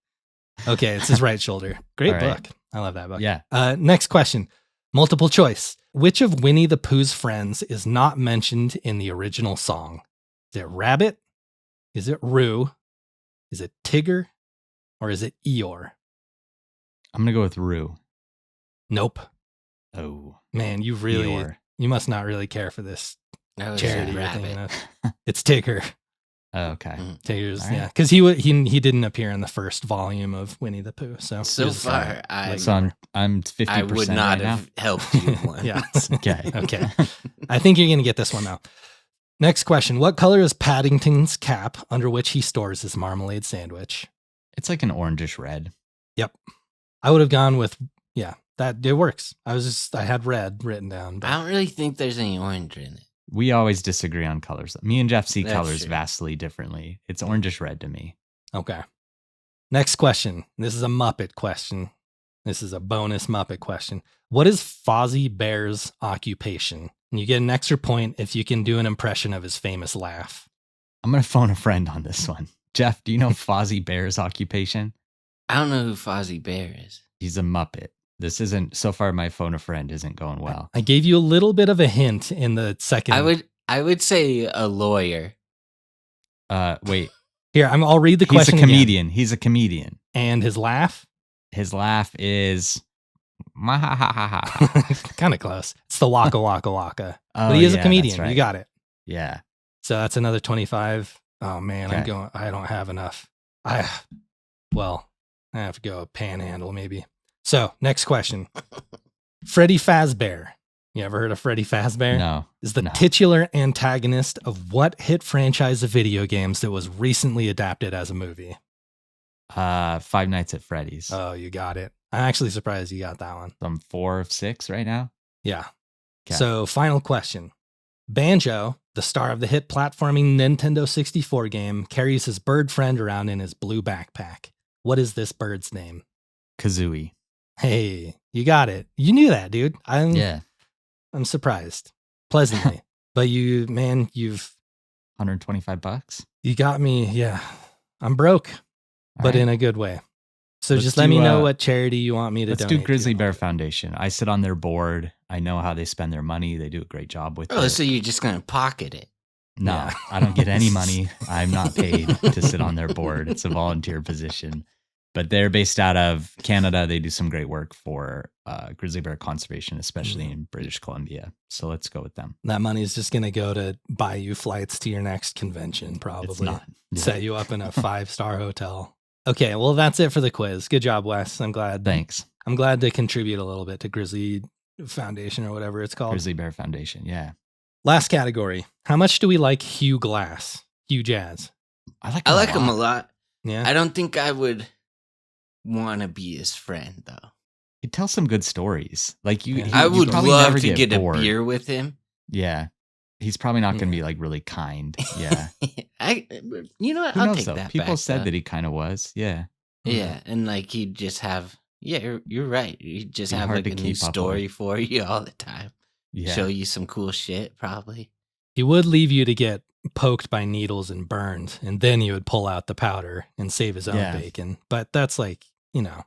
Okay, it's his right shoulder. Great book. I love that book. Yeah. Next question. Multiple choice. Which of Winnie the Pooh's friends is not mentioned in the original song? Is it Rabbit? Is it Roo? Is it Tigger? Or is it Eeyore? I'm going to go with Roo. Nope. Oh. Man, you must not really care for this charity you're thinking of. It's Tigger. Oh, okay. Tigger's, right. Because he didn't appear in the first volume of Winnie the Pooh. So far, I'm 50%. I would not have helped you one. Yeah. Okay. I think you're going to get this one now. Next question. What color is Paddington's cap under which he stores his marmalade sandwich? It's like an orangish red. Yep. I would have gone with, that it works. I had red written down. But I don't really think there's any orange in it. We always disagree on colors. Me and Jeff see colors vastly differently. It's orangish red to me. Okay. Next question. This is a Muppet question. This is a bonus Muppet question. What is Fozzie Bear's occupation? And you get an extra point if you can do an impression of his famous laugh. I'm going to phone a friend on this one. Jeff, do you know Fozzie Bear's occupation? I don't know who Fozzie Bear is. He's a Muppet. This isn't, so far my phone a friend isn't going well. I gave you a little bit of a hint in the second. I would say a lawyer. Wait. Here, I'll read the question again. He's a comedian. He's a comedian. And his laugh? His laugh is Kind of close. It's the Waka Waka Waka. Oh, but he is a yeah, comedian. that's right. You got it. Yeah. So that's another 25. Oh man, Okay. I don't have enough. I have to go Panhandle maybe. So next question. Freddy Fazbear. You ever heard of Freddy Fazbear? No. Is the no. titular antagonist of what hit franchise of video games that was recently adapted as a movie? Five Nights at Freddy's. Oh, you got it. I'm actually surprised you got that one. I'm 4 of 6 right now. Yeah. Okay. So final question. Banjo, the star of the hit platforming Nintendo 64 game, carries his bird friend around in his blue backpack. What is this bird's name? Kazooie. Hey, you got it. You knew that, dude. Yeah. I'm surprised. Pleasantly. But you've $125. you got me. Yeah. I'm broke, but right. in a good way. So Let's just let me do, know what charity you want me to Let's donate do Grizzly to. Bear Foundation. I sit on their board. I know how they spend their money. They do a great job with it. Oh, so you're just going to pocket it? No, Yeah. I don't get any money. I'm not paid to sit on their board. It's a volunteer position. But they're based out of Canada. They do some great work for grizzly bear conservation, especially in British Columbia. So let's go with them. That money is just going to go to buy you flights to your next convention, probably. It's not. Set you up in a 5-star hotel. Okay, well, that's it for the quiz. Good job, Wes. I'm glad. Thanks. I'm glad to contribute a little bit to Grizzly Foundation or whatever it's called. Grizzly Bear Foundation. Yeah. Last category. How much do we like Hugh Glass? Hugh Jazz. I I like him a lot. Yeah. I don't think I would want to be his friend, though. He tells some good stories. Like you, Yeah. I you would probably love never to get a bored. beer with him. Yeah. He's probably not going to be like really kind. Yeah. You know what? Who I'll knows take though? that People back, said though. that he kind of was. Yeah. Yeah, and like he'd just have. Yeah, you're right. He'd just Be have hard like to a new keep up story for you all the time. Yeah. Show you some cool shit, probably. He would leave you to get poked by needles and burned, and then he would pull out the powder and save his own Yeah. bacon. But that's like, I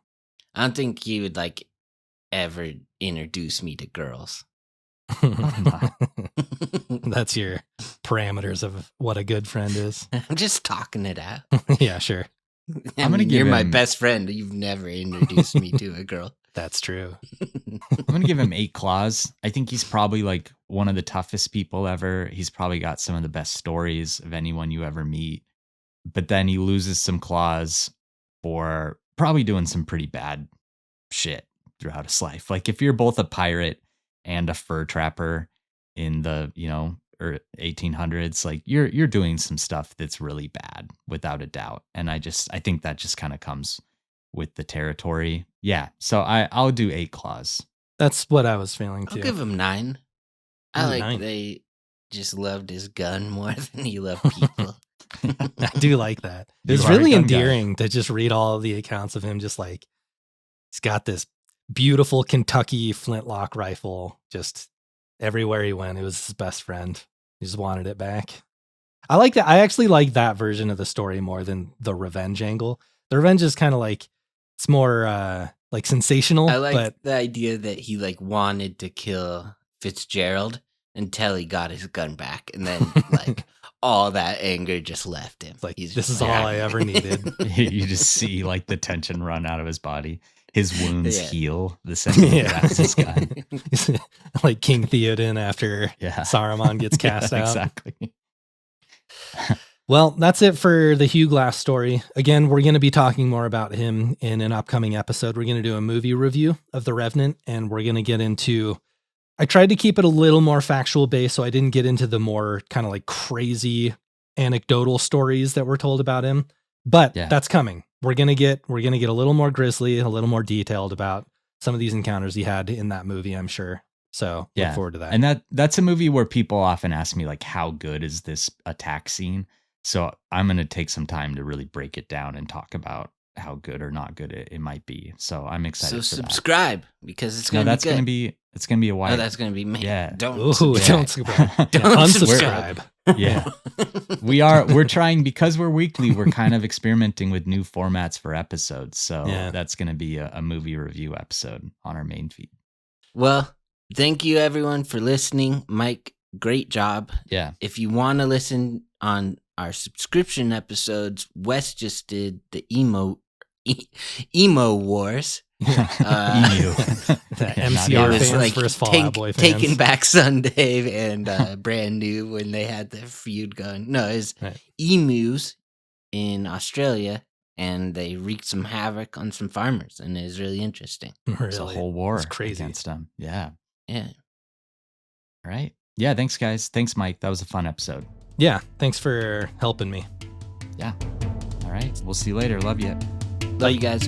don't think he would like ever introduce me to girls. That's your parameters of what a good friend is. I'm just talking it out. Yeah, sure. I'm gonna give You're my him- best friend. You've never introduced me to a girl. That's true. I'm going to give him 8 claws. I think he's probably like one of the toughest people ever. He's probably got some of the best stories of anyone you ever meet. But then he loses some claws for probably doing some pretty bad shit throughout his life. Like if you're both a pirate and a fur trapper in the, 1800s, like you're doing some stuff that's really bad without a doubt. And I think that just kind of comes with the territory. Yeah. So I'll do 8 claws. That's what I was feeling I'll too. give him 9. I Ooh, like 9. they just loved his gun more than he loved people. I do like that. You It's are a really gun guy. endearing to just read all of the accounts of him. Just like he's got this beautiful Kentucky flintlock rifle. Just everywhere he went, it was his best friend. He just wanted it back. I like that. I actually like that version of the story more than the revenge angle. The revenge is kind of like it's more like sensational. I like but the idea that he like wanted to kill Fitzgerald until he got his gun back, and then like all that anger just left him. it's like He's this just is all like, I ever needed. You just see like the tension run out of his body. His wounds Yeah. heal the second he Yeah. grabs his gun. Like King Theoden after Yeah. Saruman gets cast Yeah, out. Exactly. Well, that's it for the Hugh Glass story. Again, we're going to be talking more about him in an upcoming episode. We're going to do a movie review of The Revenant, and we're going to get into. I tried to keep it a little more factual based, so I didn't get into the more kind of like crazy anecdotal stories that were told about him. But Yeah. that's coming. We're gonna get a little more grisly, a little more detailed about some of these encounters he had in that movie, I'm sure. So Yeah. look forward to that. And that's a movie where people often ask me like, how good is this attack scene? So I'm going to take some time to really break it down and talk about how good or not good it might be. So I'm excited So for that. subscribe because it's No, going to be that's good. going to be, it's going to be a Oh, while. that's going to be me. Yeah. Don't. Ooh, subscribe. don't subscribe. Don't Unsubscribe. Yeah. We're trying, because we're weekly, we're kind of experimenting with new formats for episodes. So Yeah. that's going to be a movie review episode on our main feed. Well, thank you everyone for listening. Mike, great job. Yeah. If you want to listen on our subscription episodes, Wes just did the emo wars. Emu. The MCR was fans like versus Fallout Boy fans. Taking Back Sunday and Brand New when they had the feud going. No, it's emus in Australia, and they wreaked some havoc on some farmers, and it was really interesting. Really? It's a whole war crazy. against them. Yeah. Yeah. All right. Yeah, thanks, guys. Thanks, Mike. That was a fun episode. Yeah, thanks for helping me. Yeah. All right. We'll see you later. Love you. Love you guys.